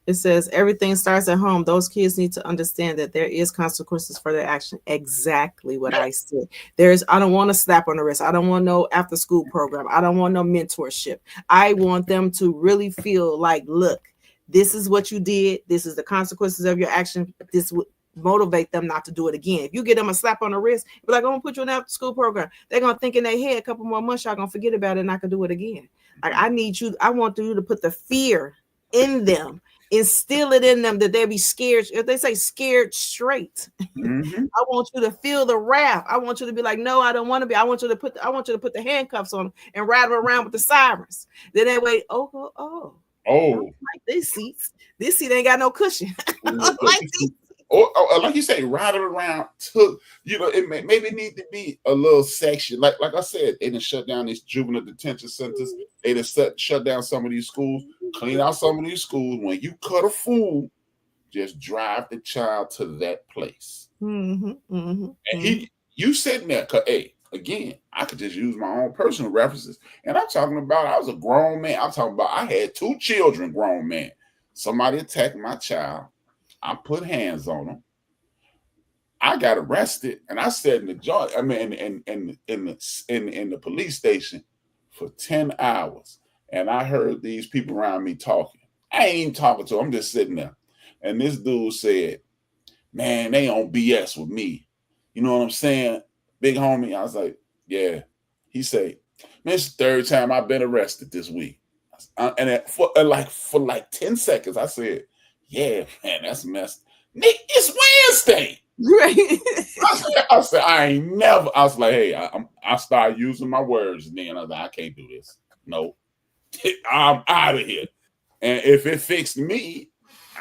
It says everything starts at home. Those kids need to understand that there is consequences for their action. Exactly what I said. I don't want a slap on the wrist. I don't want no after school program. I don't want no mentorship. I want them to really feel like, look, this is what you did. This is the consequences of your action. This would motivate them not to do it again. If you get them a slap on the wrist, be like, I'm gonna put you in an after school program. They're gonna think in their head a couple more months, y'all gonna forget about it and I can do it again. Like I want you to put the fear in them instill it in them that they be scared. If they say scared straight, Mm-hmm. I want you to feel the wrath. I want you to be like, no, I don't want to be. I want you to put the handcuffs on them and ride them around with the sirens. Then that way, oh, like this seats. This seat ain't got no cushion. Like these. Or like you say, ride it around to, it maybe need to be a little section. Like I said, they done shut down these juvenile detention centers. They done shut down some of these schools, clean out some of these schools. When you cut a fool, just drive the child to that place. Mm-hmm, mm-hmm, and you sitting there, hey, again, I could just use my own personal references. And I'm talking about, I was a grown man. I'm talking about, I had 2 children, grown men. Somebody attacked my child. I put hands on them. I got arrested, and I sat in the joint. I mean, in the police station for 10 hours, and I heard these people around me talking. I ain't even talking to them. I'm just sitting there, and this dude said, "Man, they on BS with me." You know what I'm saying, big homie? I was like, "Yeah." He said, "Man, it's the 3rd time I've been arrested this week," and for 10 seconds, I said, "Yeah, man, that's messed. Nick, it's Wednesday." Right. I said, I ain't never. I was like, hey, I started using my words, and then I was like, I can't do this. No, I'm out of here. And if it fixed me,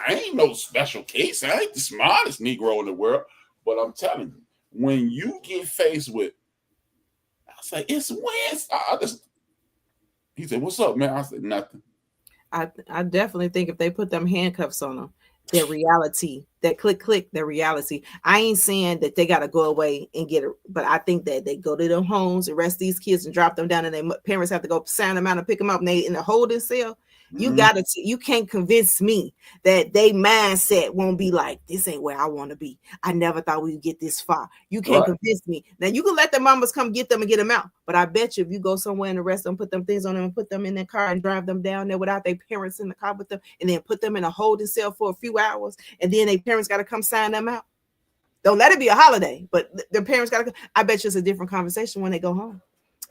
I ain't no special case. I ain't the smartest Negro in the world. But I'm telling you, when you get faced with, I was like, it's Wednesday. He said, "What's up, man?" I said, "Nothing." I definitely think if they put them handcuffs on them, their reality, that click, their reality. I ain't saying that they got to go away and get it, but I think that they go to their homes, arrest these kids, and drop them down, and their parents have to go sign them out and pick them up, and they in a holding cell. You can't convince me that they mindset won't be like, this ain't where I want to be. I never thought we would get this far. You can't convince me. Now you can let the mamas come get them and get them out, but I bet you if you go somewhere and arrest them, put them things on them and put them in their car and drive them down there without their parents in the car with them, and then put them in a holding cell for a few hours, and then their parents got to come sign them out. Don't let it be a holiday, but their parents got to. I bet you it's a different conversation when they go home.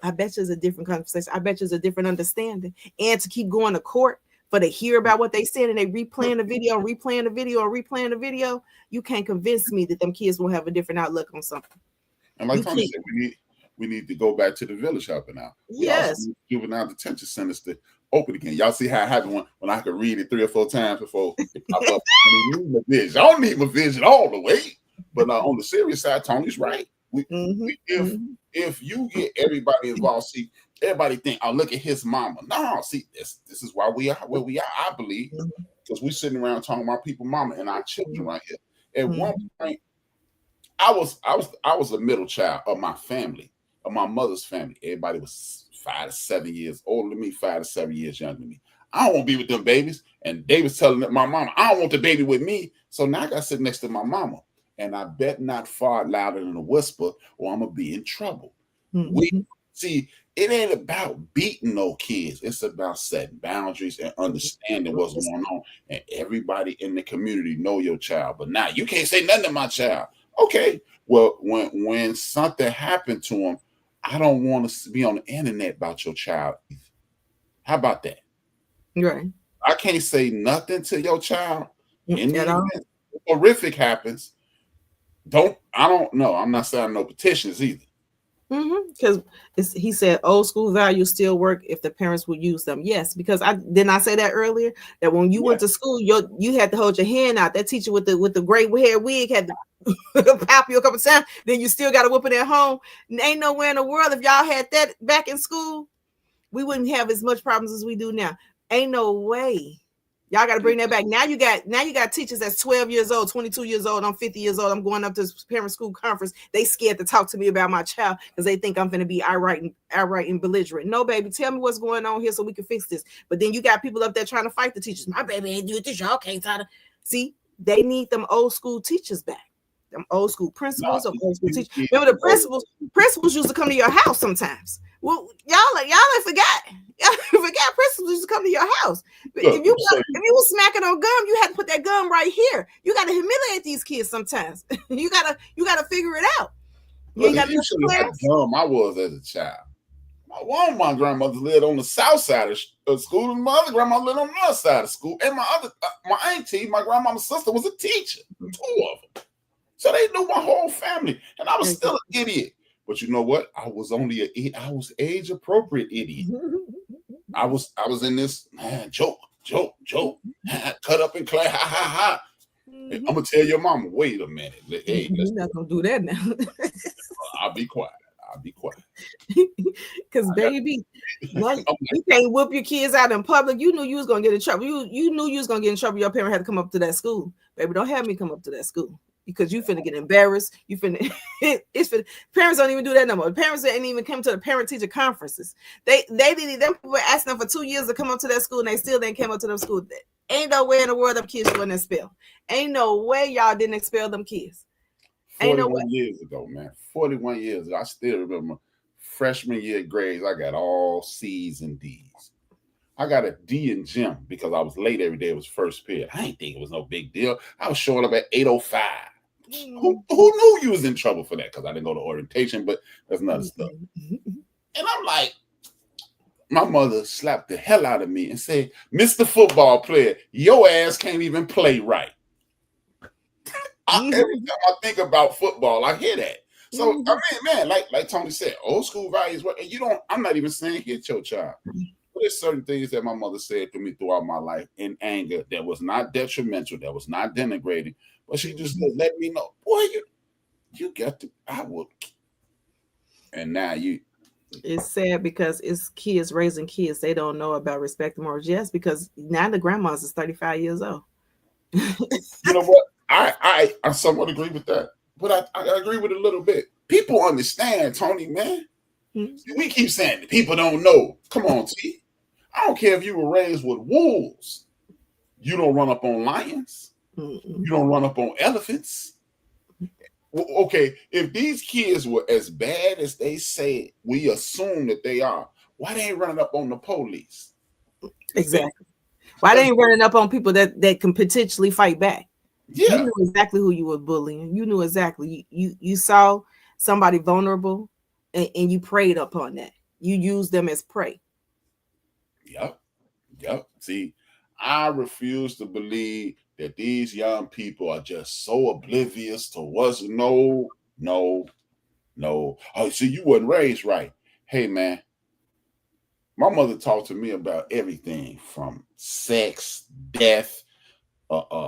I bet you it's a different conversation. I bet you it's a different understanding. And to keep going to court for to hear about what they said and they replaying the video, you can't convince me that them kids will have a different outlook on something. And like Tony said, we need to go back to the village helping out. Yes. Juvenile detention centers to open again. Y'all see how it happened when I could read it 3 or 4 times before it popped up. I don't need my vision all the way. But on the serious side, Tony's right. If you get everybody involved, see, everybody think, oh, look at his mama. No, see, this is why we are where we are, I believe, because we're sitting around talking about people mama and our children right here. At one point, I was a middle child of my family, of my mother's family. Everybody was 5 to 7 years older than me, 5 to 7 years younger than me. I don't want to be with them babies. And they was telling my mama, I don't want the baby with me. So now I got to sit next to my mama. And I bet not fart louder than a whisper or I'm going to be in trouble. See, it ain't about beating no kids. It's about setting boundaries and understanding what's going on. And everybody in the community know your child. But now you can't say nothing to my child. Okay, well, when something happened to him, I don't want to be on the internet about your child. How about that? Right. I can't say nothing to your child. Horrific happens. I don't know. I'm not signing no petitions either. Because he said old school values still work if the parents would use them. Yes, because I say that earlier, that when you went to school, you had to hold your hand out. That teacher with the gray hair wig had to pop you a couple times. Then you still got to whoop it at home. Ain't nowhere in the world, if y'all had that back in school, we wouldn't have as much problems as we do now. Ain't no way. Y'all got to bring that back. Now you got teachers that's 12 years old, 22 years old. I'm 50 years old. I'm going up to this parent school conference. They scared to talk to me about my child because they think I'm going to be outright and belligerent. No, baby, tell me what's going on here so we can fix this. But then you got people up there trying to fight the teachers. My baby ain't doing this. Y'all can't try to see. They need them old school teachers back. Them old school principals, old school teachers. Remember the principals used to come to your house sometimes. Well, y'all ain't forgot. Y'all forgot principals used to come to your house. If you was smacking on gum, you had to put that gum right here. You got to humiliate these kids sometimes. you gotta figure it out. You should have had gum I was as a child. One of my grandmothers lived on the south side school, and my other grandma lived on the other side of school. And my auntie, my grandmama's sister, was a teacher. 2 of them. So they knew my whole family. And I was still an idiot. But you know what? I was age appropriate idiot. I was in this joke, cut up in class, ha. I'm gonna tell your mama, wait a minute. Hey, you're not gonna do that now. I'll be quiet. Because baby, you can't whoop your kids out in public. You knew you was gonna get in trouble. You knew you was gonna get in trouble. Your parent had to come up to that school. Baby, don't have me come up to that school because you finna get embarrassed. You finna parents don't even do that no more. Parents didn't even come to the parent teacher conferences. They didn't. Them people were asking them for 2 years to come up to that school, and they still didn't come up to them school. Ain't no way in the world them kids wouldn't expel. Ain't no way y'all didn't expel them kids. 41 years ago, man. 41 years ago. I still remember freshman year grades. I got all C's and D's. I got a D in gym because I was late every day. It was first period. I didn't think it was no big deal. I was showing up at 8:05. Who knew you was in trouble for that? Because I didn't go to orientation, but that's another stuff. And I'm like, my mother slapped the hell out of me and said, Mr. Football Player, your ass can't even play right. Every time I think about football, I hear that. So, I mean, man, like Tony said, old school values, and I'm not even saying hit your child. But there's certain things that my mother said to me throughout my life in anger that was not detrimental, that was not denigrating, but she just let me know, boy, you got to, I will. And now it's sad because it's kids raising kids. They don't know about respect and morals. Yes, because now the grandmas is 35 years old. You know what? I somewhat agree with that, but I agree with it a little bit. People understand, Tony, man. We keep saying that people don't know. Come on, T. I don't care if you were raised with wolves. You don't run up on lions. You don't run up on elephants. Okay, if these kids were as bad as they say we assume that they are, why they ain't running up on the police? Exactly. Why they ain't running up on people that can potentially fight back? Yeah. You knew exactly who you were bullying. You knew exactly. You saw somebody vulnerable and you preyed upon that. You used them as prey. Yep. See, I refuse to believe that these young people are just so oblivious to what's no. Oh, see, you wasn't raised right. Hey, man, my mother talked to me about everything from sex, death,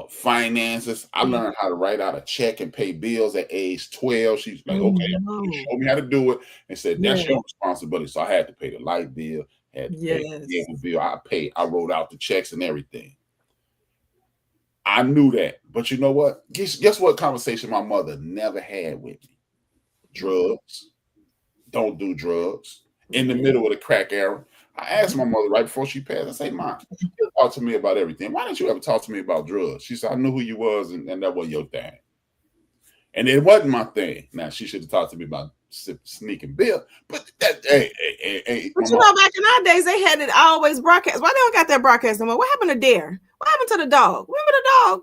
finances. I learned how to write out a check and pay bills at age 12. She's like, okay, she showed me how to do it and said, that's your responsibility. So I had to pay the light bill, had to pay the bill. I wrote out the checks and everything. I knew that. But you know what? Guess what conversation my mother never had with me? Drugs. Don't do drugs. In the middle of the crack era. I asked my mother right before she passed, I say, Mom, you talk to me about everything. Why didn't you ever talk to me about drugs? She said, I knew who you was, and that wasn't your thing. And it wasn't my thing. Now, she should have talked to me about sneaking bill. But that, hey. But you know, back in our days, they had it always broadcast. Why they don't got that broadcast anymore? What happened to Dare? What happened to the dog? Remember the dog?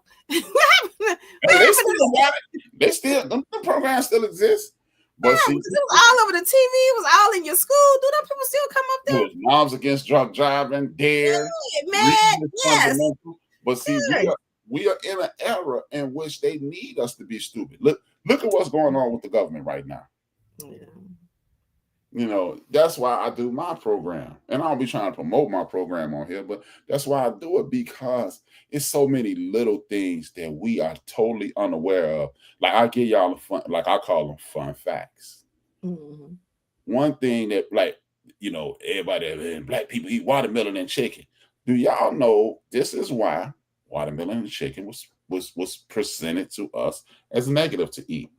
They still, the programs still exist. But see, it was all over the TV. It was all in your school. Do them people still come up there? Moms Against Drunk Driving, Dare. Man, yes. But see, we are in an era in which they need us to be stupid. Look at what's going on with the government right now. Yeah. You know, that's why I do my program. And I'll be trying to promote my program on here, but that's why I do it, because it's so many little things that we are totally unaware of. Like, I give y'all a fun, like I call them fun facts. Mm-hmm. One thing that, like, you know, everybody, black people eat watermelon and chicken. Do y'all know this is why watermelon and chicken was presented to us as negative to eat?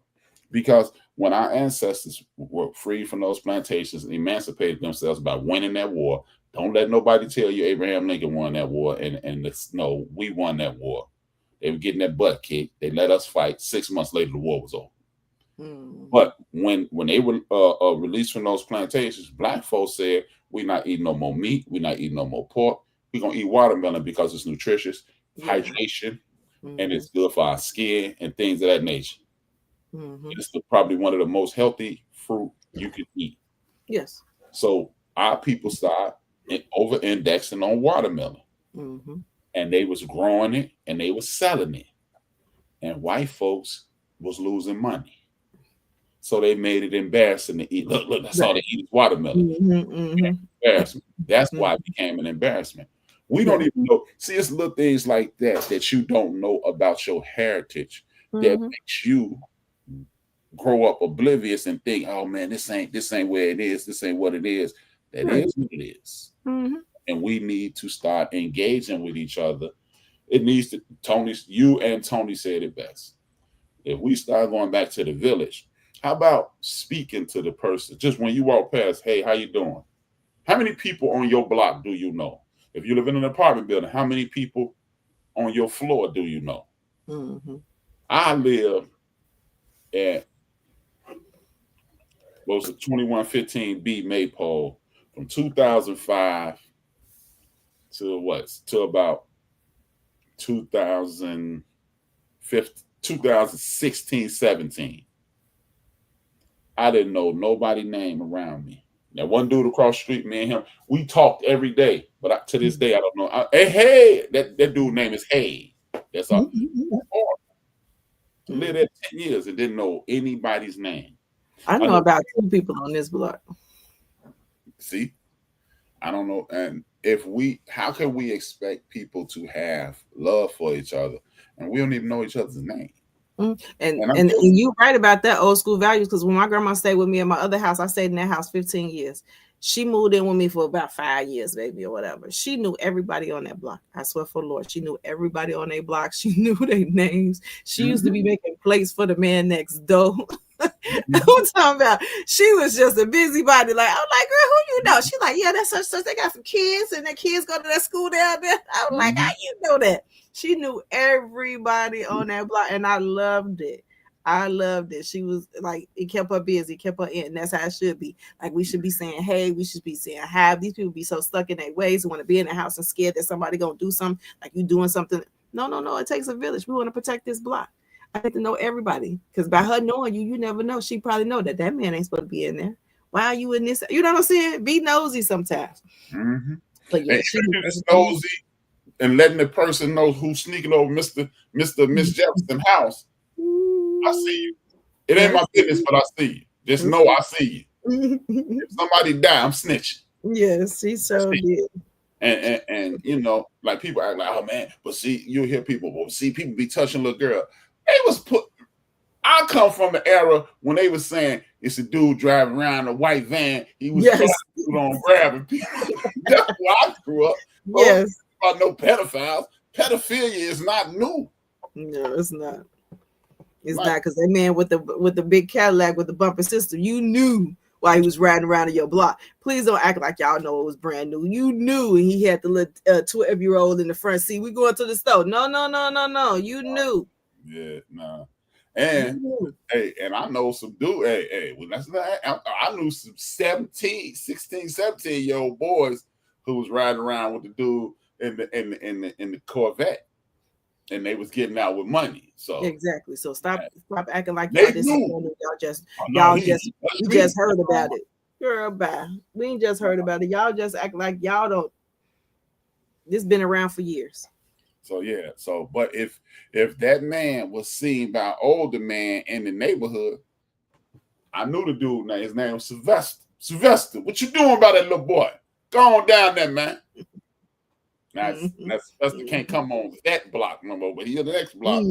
Because when our ancestors were freed from those plantations and emancipated themselves by winning that war, don't let nobody tell you Abraham Lincoln won that war no, we won that war. They were getting that butt kicked. They let us fight. 6 months later, the war was over. But when they were released from those plantations, black folks said, we're not eating no more meat. We're not eating no more pork. We're going to eat watermelon because it's nutritious, hydration, and it's good for our skin and things of that nature. It's probably one of the most healthy fruit you can eat. Yes. So our people start over indexing on watermelon. Mm-hmm. And they was growing it and they was selling it. And white folks was losing money. So they made it embarrassing to eat. Look, that's all they eat is watermelon. Mm-hmm, mm-hmm. Embarrassment. That's why it became an embarrassment. We don't even know. See, it's little things like that you don't know about your heritage that makes you grow up oblivious and think, oh man, this ain't where it is. This ain't what it is. That is what it is. Mm-hmm. And we need to start engaging with each other. It needs to, you and Tony said it best. If we start going back to the village, how about speaking to the person? Just when you walk past, hey, how you doing? How many people on your block do you know? If you live in an apartment building, how many people on your floor do you know? Mm-hmm. I live at, what was it, 2115 B Maypole from 2005 to about 2016, 17. I didn't know nobody's name around me. That one dude across the street, me and him, we talked every day. But to this day, I don't know. Hey, that dude name is Hay. That's all. To live there 10 years and didn't know anybody's name. I know about 2 people on this block. See? I don't know. And how can we expect people to have love for each other and we don't even know each other's name? And you're right about that old school values, because when my grandma stayed with me in my other house, I stayed in that house 15 years. She moved in with me for about 5 years, maybe, or whatever. She knew everybody on that block. I swear for the Lord, she knew everybody on their block. She knew their names. She used to be making plates for the man next door. I'm talking about, she was just a busybody. Like, I'm like, girl, who you know? She's like, yeah, that's such. They got some kids, and their kids go to that school down there. I was like, how you know that? She knew everybody on that block, and I loved it. She was like, it kept her busy, kept her in. And that's how it should be. Like, we should be saying, hey, we should be saying, have. These people be so stuck in their ways and want to be in the house and scared that somebody gonna do something, like you doing something. No. It takes a village. We want to protect this block. I have to know everybody, because by her knowing you, you never know. She probably know that man ain't supposed to be in there. Why are you in this? You know what I'm saying? Be nosy sometimes. Mm-hmm. But yeah, she was nosy and letting the person know who's sneaking over Miss Jefferson's house. I see you. It ain't my business, but I see you. Just know I see you. If somebody die, I'm snitching. Yes, he so did. And you know, like people act like, oh man, but see, you'll hear people, people be touching little girl. I come from an era when they was saying it's a dude driving around a white van. He was on grabbing people. That's where I grew up. Yes. About no pedophiles. Pedophilia is not new. No, it's not. It's not, because that man with the big Cadillac with the bumper system, you knew while he was riding around in your block. Please don't act like y'all know it was brand new. You knew, and he had the little 12-year-old in the front seat. We going to the store. No. You knew. Yeah, nah. And hey, and I know some dude. Hey, when I knew some 16, 17-year-old boys who was riding around with the dude in the Corvette, and they was getting out with money. So exactly. So stop acting like y'all we just heard about it. Girl, bye. We ain't just heard about it. Y'all just act like y'all don't. This been around for years. So yeah. So, but if that man was seen by an older man in the neighborhood, I knew the dude. Now his name was Sylvester. Sylvester, what you doing about that little boy? Go on down there, man. Now Sylvester can't come on that block no more, but he on the next block.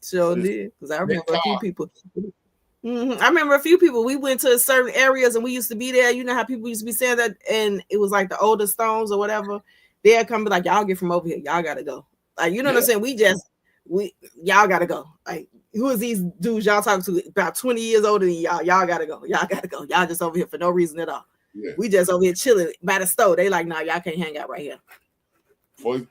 Sure did, because I remember a few people. I remember a few people. We went to certain areas and we used to be there. You know how people used to be saying that, and it was like the older stones or whatever. They'll come be like, y'all get from over here. Y'all gotta go. Like, you know what I'm saying? Y'all gotta go. Like, who is these dudes y'all talking to about 20 years older than y'all? Y'all gotta go. Y'all gotta go. Y'all just over here for no reason at all. Yeah. We just over here chilling by the stove. They like, nah, y'all can't hang out right here.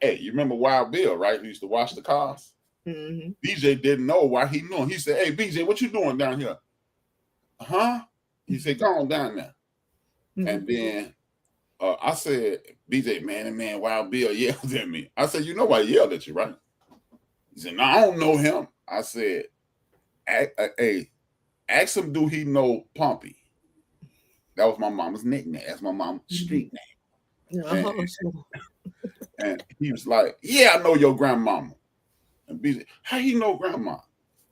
Hey, you remember Wild Bill, right? Who used to wash the cars? Mm-hmm. BJ didn't know why he knew him. He said, hey, BJ, what you doing down here? Huh? He said, go on down there. Mm-hmm. And then I said, BJ, man, Wild Bill yelled at me. I said, you know why he yelled at you, right? He said, no, I don't know him. I said, hey, ask him, do he know Pompey? That was my mama's nickname. That's my mama's street name. And he was like, yeah, I know your grandmama. And B said, how you know grandma?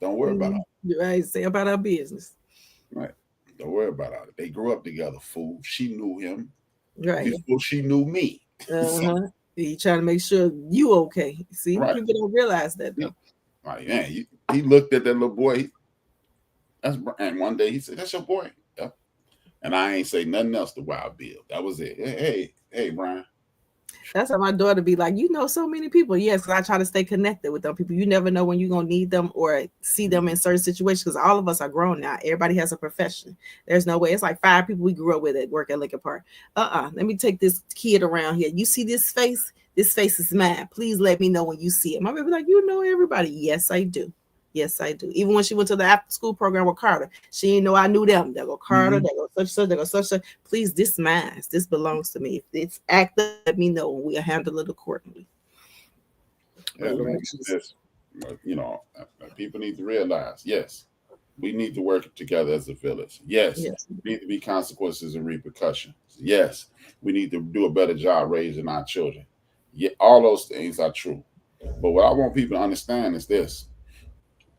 Don't worry about it. Right, say about our business. Right. Don't worry about it. They grew up together, fool. She knew him before she knew me. He trying to make sure you okay. See, people don't realize that though. Right, man. He looked at that little boy. And one day he said, that's your boy. Yeah. And I ain't say nothing else to Wild Bill. That was it. Hey, Brian. That's how my daughter be like, you know, so many people. Yes, because I try to stay connected with them people. You never know when you're going to need them or see them in certain situations because all of us are grown now. Everybody has a profession. There's no way. It's like 5 people we grew up with at work at Lincoln Park. Let me take this kid around here. You see this face? This face is mine. Please let me know when you see it. My baby like, you know everybody. Yes, I do. Yes, I do. Even when she went to the after school program with Carter, she didn't know I knew them. They go Carter, they go such, they go such. Please, this mine. This belongs to me. If it's active, let me know and we'll handle it accordingly. Yeah, you know, people need to realize, yes, we need to work together as a village. Yes, there need to be consequences and repercussions. Yes, we need to do a better job raising our children. Yeah, all those things are true. But what I want people to understand is this.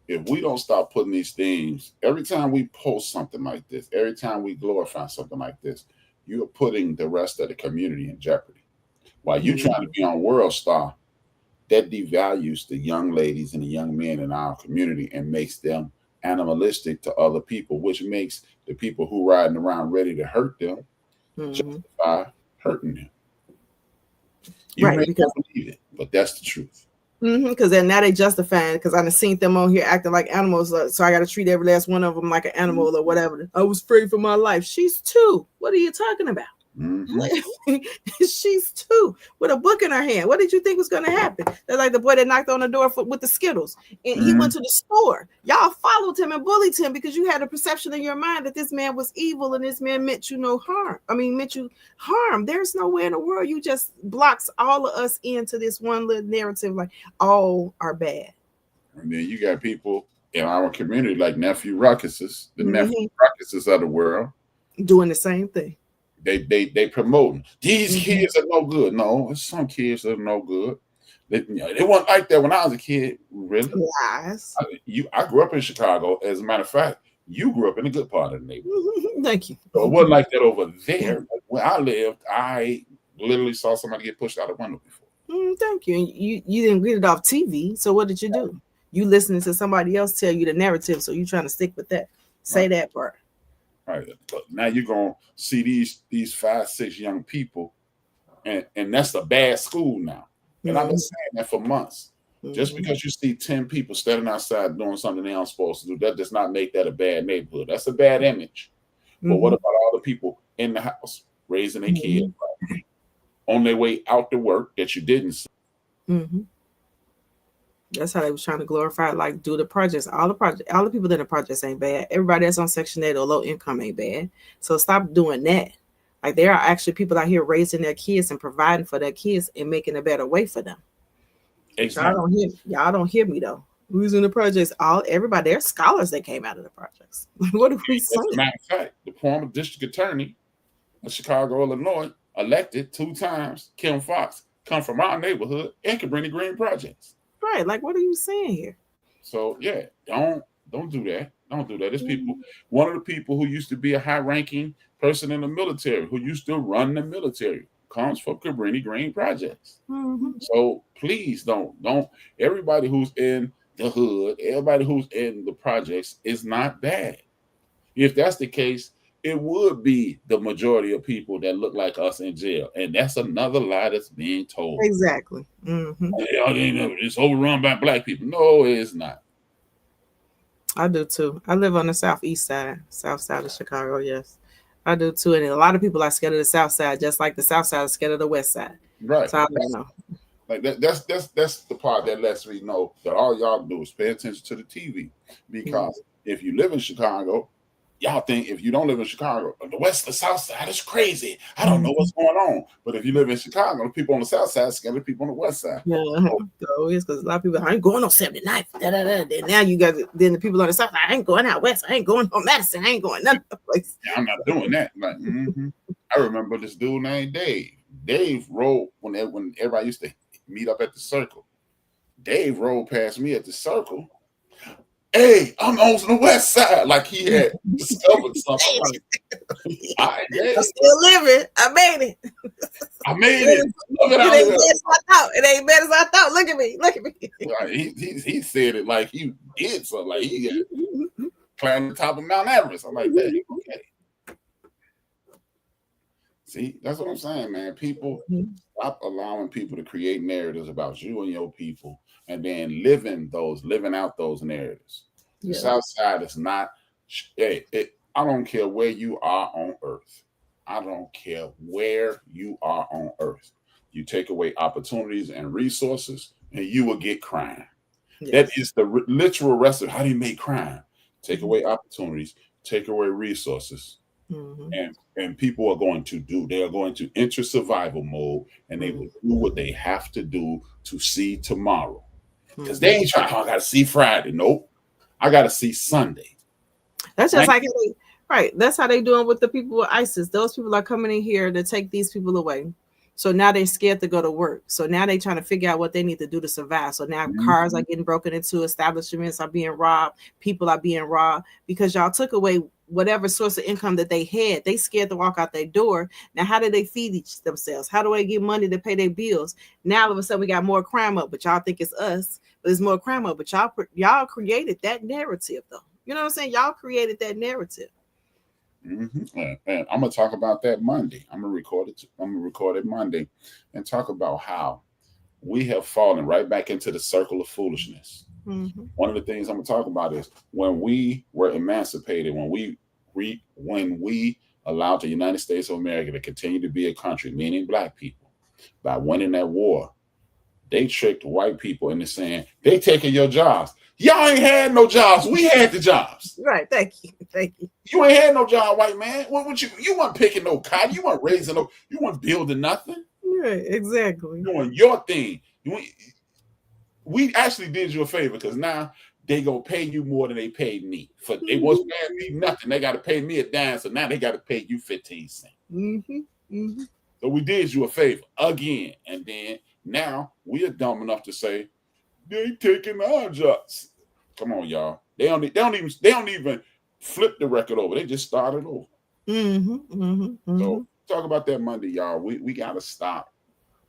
If we don't stop putting these things, every time we post something like this, every time we glorify something like this, you're putting the rest of the community in jeopardy. While you're trying to be on World Star, that devalues the young ladies and the young men in our community and makes them animalistic to other people, which makes the people who riding around ready to hurt them justify hurting them. You may not believe it, but that's the truth. Because then now they justifying because I've seen them on here acting like animals, so I got to treat every last one of them like an animal or whatever. I was afraid for my life. She's 2. What are you talking about? She's 2 with a book in her hand. What did you think was going to happen? They're like the boy that knocked on the door with the Skittles, and he went to the store. Y'all followed him and bullied him because you had a perception in your mind that this man was evil and this man meant you no harm. Meant you harm. There's no way in the world you just blocks all of us into this one little narrative like all are bad. And then you got people in our community like Nephew Ruckuses, the Nephew Ruckuses of the world, doing the same thing. They promoting these kids are no good. No, it's some kids that are no good. They weren't like that when I was a kid. Really? Yes. I grew up in Chicago. As a matter of fact, you grew up in a good part of the neighborhood. Thank you. So it wasn't like that over there. Like when I lived, I literally saw somebody get pushed out a window before. Thank you. You didn't read it off TV. So what did you do? You listening to somebody else tell you the narrative, so you trying to stick with that. Say that part. Right. But now you're gonna see these 5, 6 young people, and that's a bad school now. And I've been saying that for months. Just because you see 10 people standing outside doing something they aren't supposed to do, that does not make that a bad neighborhood. That's a bad image. But what about all the people in the house raising their kids on their way out to work that you didn't see? That's how they was trying to glorify, like, do the projects. All the people in the projects ain't bad. Everybody that's on Section 8 or low income ain't bad. So stop doing that. Like, there are actually people out here raising their kids and providing for their kids and making a better way for them. Exactly. Y'all don't hear me though. Who's in the projects? Everybody. There's scholars that came out of the projects. What are we saying? As a matter of fact, the former district attorney of Chicago, Illinois, elected 2 times, Kim Fox, come from our neighborhood and Cabrini Green projects. Right. Like, what are you saying here? So yeah, don't do that. Don't do that. There's people. One of the people who used to be a high-ranking person in the military, who used to run the military, comes from Cabrini Green projects. So please don't. Everybody who's in the hood, everybody who's in the projects is not bad. If that's the case, it would be the majority of people that look like us in jail. And that's another lie that's being told. Exactly. It's overrun by black people. No, it's not. I do too. I live on the south side of Chicago. Yes, I do too. And a lot of people are scared of the south side, just like the south side is scared of the west side. Right. So I don't know. Like that's the part that lets me know that all y'all do is pay attention to the TV. Because if you live in Chicago, y'all think if you don't live in Chicago, the south side is crazy. I don't know what's going on. But if you live in Chicago, the people on the south side scare the people on the west side. Yeah, so it's because a lot of people, I ain't going on 79th. Then now you guys, then the people on the south, I ain't going out west. I ain't going on Madison. I ain't going none of the place. Yeah, I'm not doing that. Like, I remember this dude named Dave. Dave rode when everybody used to meet up at the circle. Dave rode past me at the circle. Hey, I'm on the west side. Like he had discovered something. Like, I'm still living. I made it. I made it. Look at it ain't bad as I thought. It ain't bad as I thought. Look at me. Look at me. Like, he said it like he did something. Like he climbed the top of Mount Everest. I'm like, hey, okay. See, that's what I'm saying, man. People stop allowing people to create narratives about you and your people, and then living out those narratives. Yeah. The South Side is not. I don't care where you are on Earth. I don't care where you are on Earth. You take away opportunities and resources, and you will get crime. Yes. That is the literal recipe. How do you make crime? Take away opportunities, take away resources, and people are going to they are going to enter survival mode, and they will do what they have to do to see tomorrow. Because they ain't trying, I got to see Friday. Nope. I got to see Sunday. That's just like, right. That's how they doing with the people with ISIS. Those people are coming in here to take these people away. So now they're scared to go to work. So now they're trying to figure out what they need to do to survive. So now cars are getting broken into, establishments are being robbed, people are being robbed because y'all took away whatever source of income that they had. They scared to walk out their door. Now, how do they feed themselves? How do they get money to pay their bills? Now all of a sudden we got more crime up, but y'all think it's us. But there's more crime up, but y'all created that narrative though. You know what I'm saying? Y'all created that narrative. And I'm gonna talk about that Monday. I'm gonna record it Monday and talk about how we have fallen right back into the circle of foolishness. One of the things I'm gonna talk about is when we were emancipated, when we allowed the United States of America to continue to be a country, meaning Black people, by winning that war, they tricked white people into saying they taking your jobs. Y'all ain't had no jobs. We had the jobs. Right. Thank you. You ain't had no job, white man. What you weren't picking no cotton. You weren't raising no. You weren't building nothing. Right. Exactly. Doing your thing. We actually did you a favor because now they gonna pay you more than they paid me. For they wasn't paying me nothing. They got to pay me a dime. So now they got to pay you 15 cents. So we did you a favor again, and then now we are dumb enough to say they taking our jobs. Come on, y'all. They don't even flip the record over. They just started over. So talk about that Monday, y'all. We gotta stop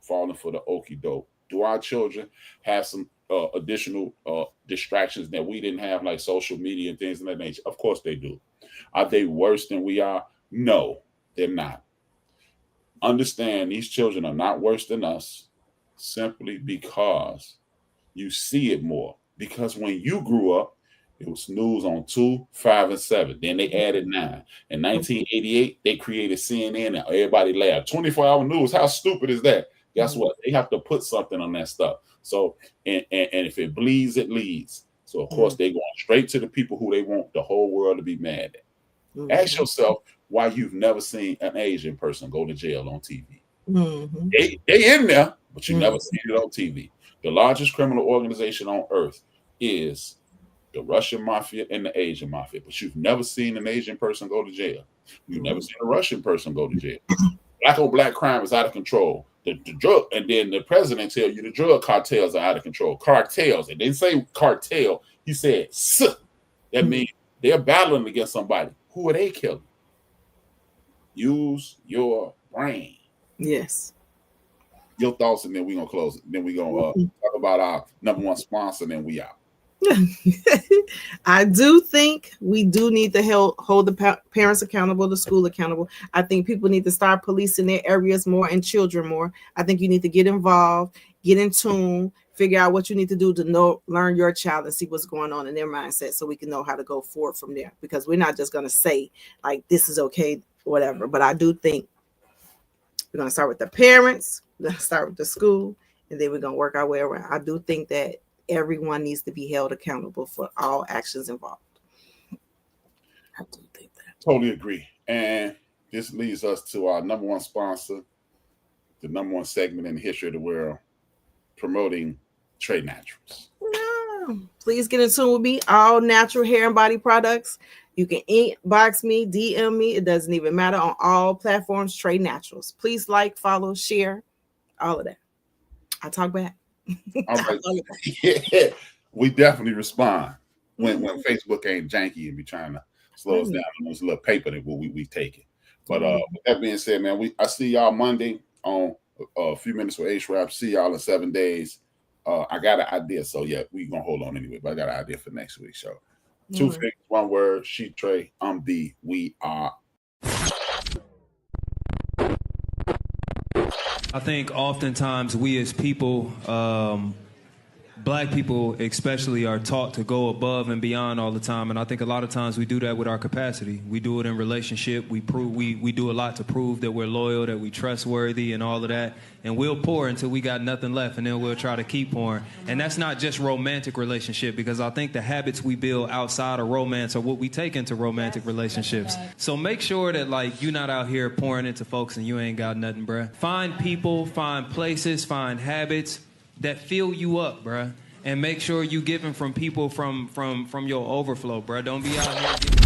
falling for the okie doke. Do our children have some additional distractions that we didn't have, like social media and things of that nature? Of course they do. Are they worse than we are? No, they're not. Understand these children are not worse than us simply because you see it more. Because when you grew up, it was news on 2, 5, and 7. Then they added 9. In 1988, they created CNN and everybody laughed. 24-hour news, how stupid is that? Guess what? They have to put something on that stuff. So, and if it bleeds, it leads. So, of course, they're going straight to the people who they want the whole world to be mad at. Ask yourself why you've never seen an Asian person go to jail on TV. They in there, but you never seen it on TV. The largest criminal organization on earth is the Russian mafia and the Asian mafia, but you've never seen an Asian person go to jail. You've never seen a Russian person go to jail. Black on black crime is out of control. The drug, and then the president tell you the drug cartels are out of control. Cartels. It didn't say cartel. He said, that means they're battling against somebody. Who are they killing? Use your brain. Yes. Your thoughts, and then we're going to close it. Then we're going to talk about our number one sponsor, and then we out. I do think we do need to hold the parents accountable, the school accountable. I think people need to start policing their areas more and children more. I think you need to get involved, get in tune, figure out what you need to do to learn your child and see what's going on in their mindset so we can know how to go forward from there. Because we're not just going to say, like, this is okay, whatever. But I do think we're going to start with the parents, we're going to start with the school, and then we're going to work our way around. I do think that everyone needs to be held accountable for all actions involved. I do think that. Totally agree. And this leads us to our number one sponsor, the number one segment in the history of the world, promoting Trey Naturals. No. Please get in tune with me. All natural hair and body products. You can inbox me, DM me. It doesn't even matter, on all platforms, Trey Naturals. Please like, follow, share, all of that. I talk back. All right. Yeah, we definitely respond when Facebook ain't janky and be trying to slow us down on those little paper that we take it. But with that being said, man, I see y'all Monday on a few minutes with H-Rap. See y'all in 7 days. I got an idea, so yeah, we gonna hold on anyway. But I got an idea for next week's show. 2 things, 1 word. She Trey, I'm B. We are. I think oftentimes we as people, black people especially, are taught to go above and beyond all the time, and I think a lot of times we do that with our capacity. We do it in relationship. We do a lot to prove that we're loyal, that we trustworthy, and all of that. And we'll pour until we got nothing left, and then we'll try to keep pouring. And that's not just romantic relationship, because I think the habits we build outside of romance are what we take into romantic relationships. So make sure that, like, you're not out here pouring into folks and you ain't got nothing, bruh. Find people, find places, find habits that fill you up, bruh. And make sure you giving from people from your overflow, bruh. Don't be out here giving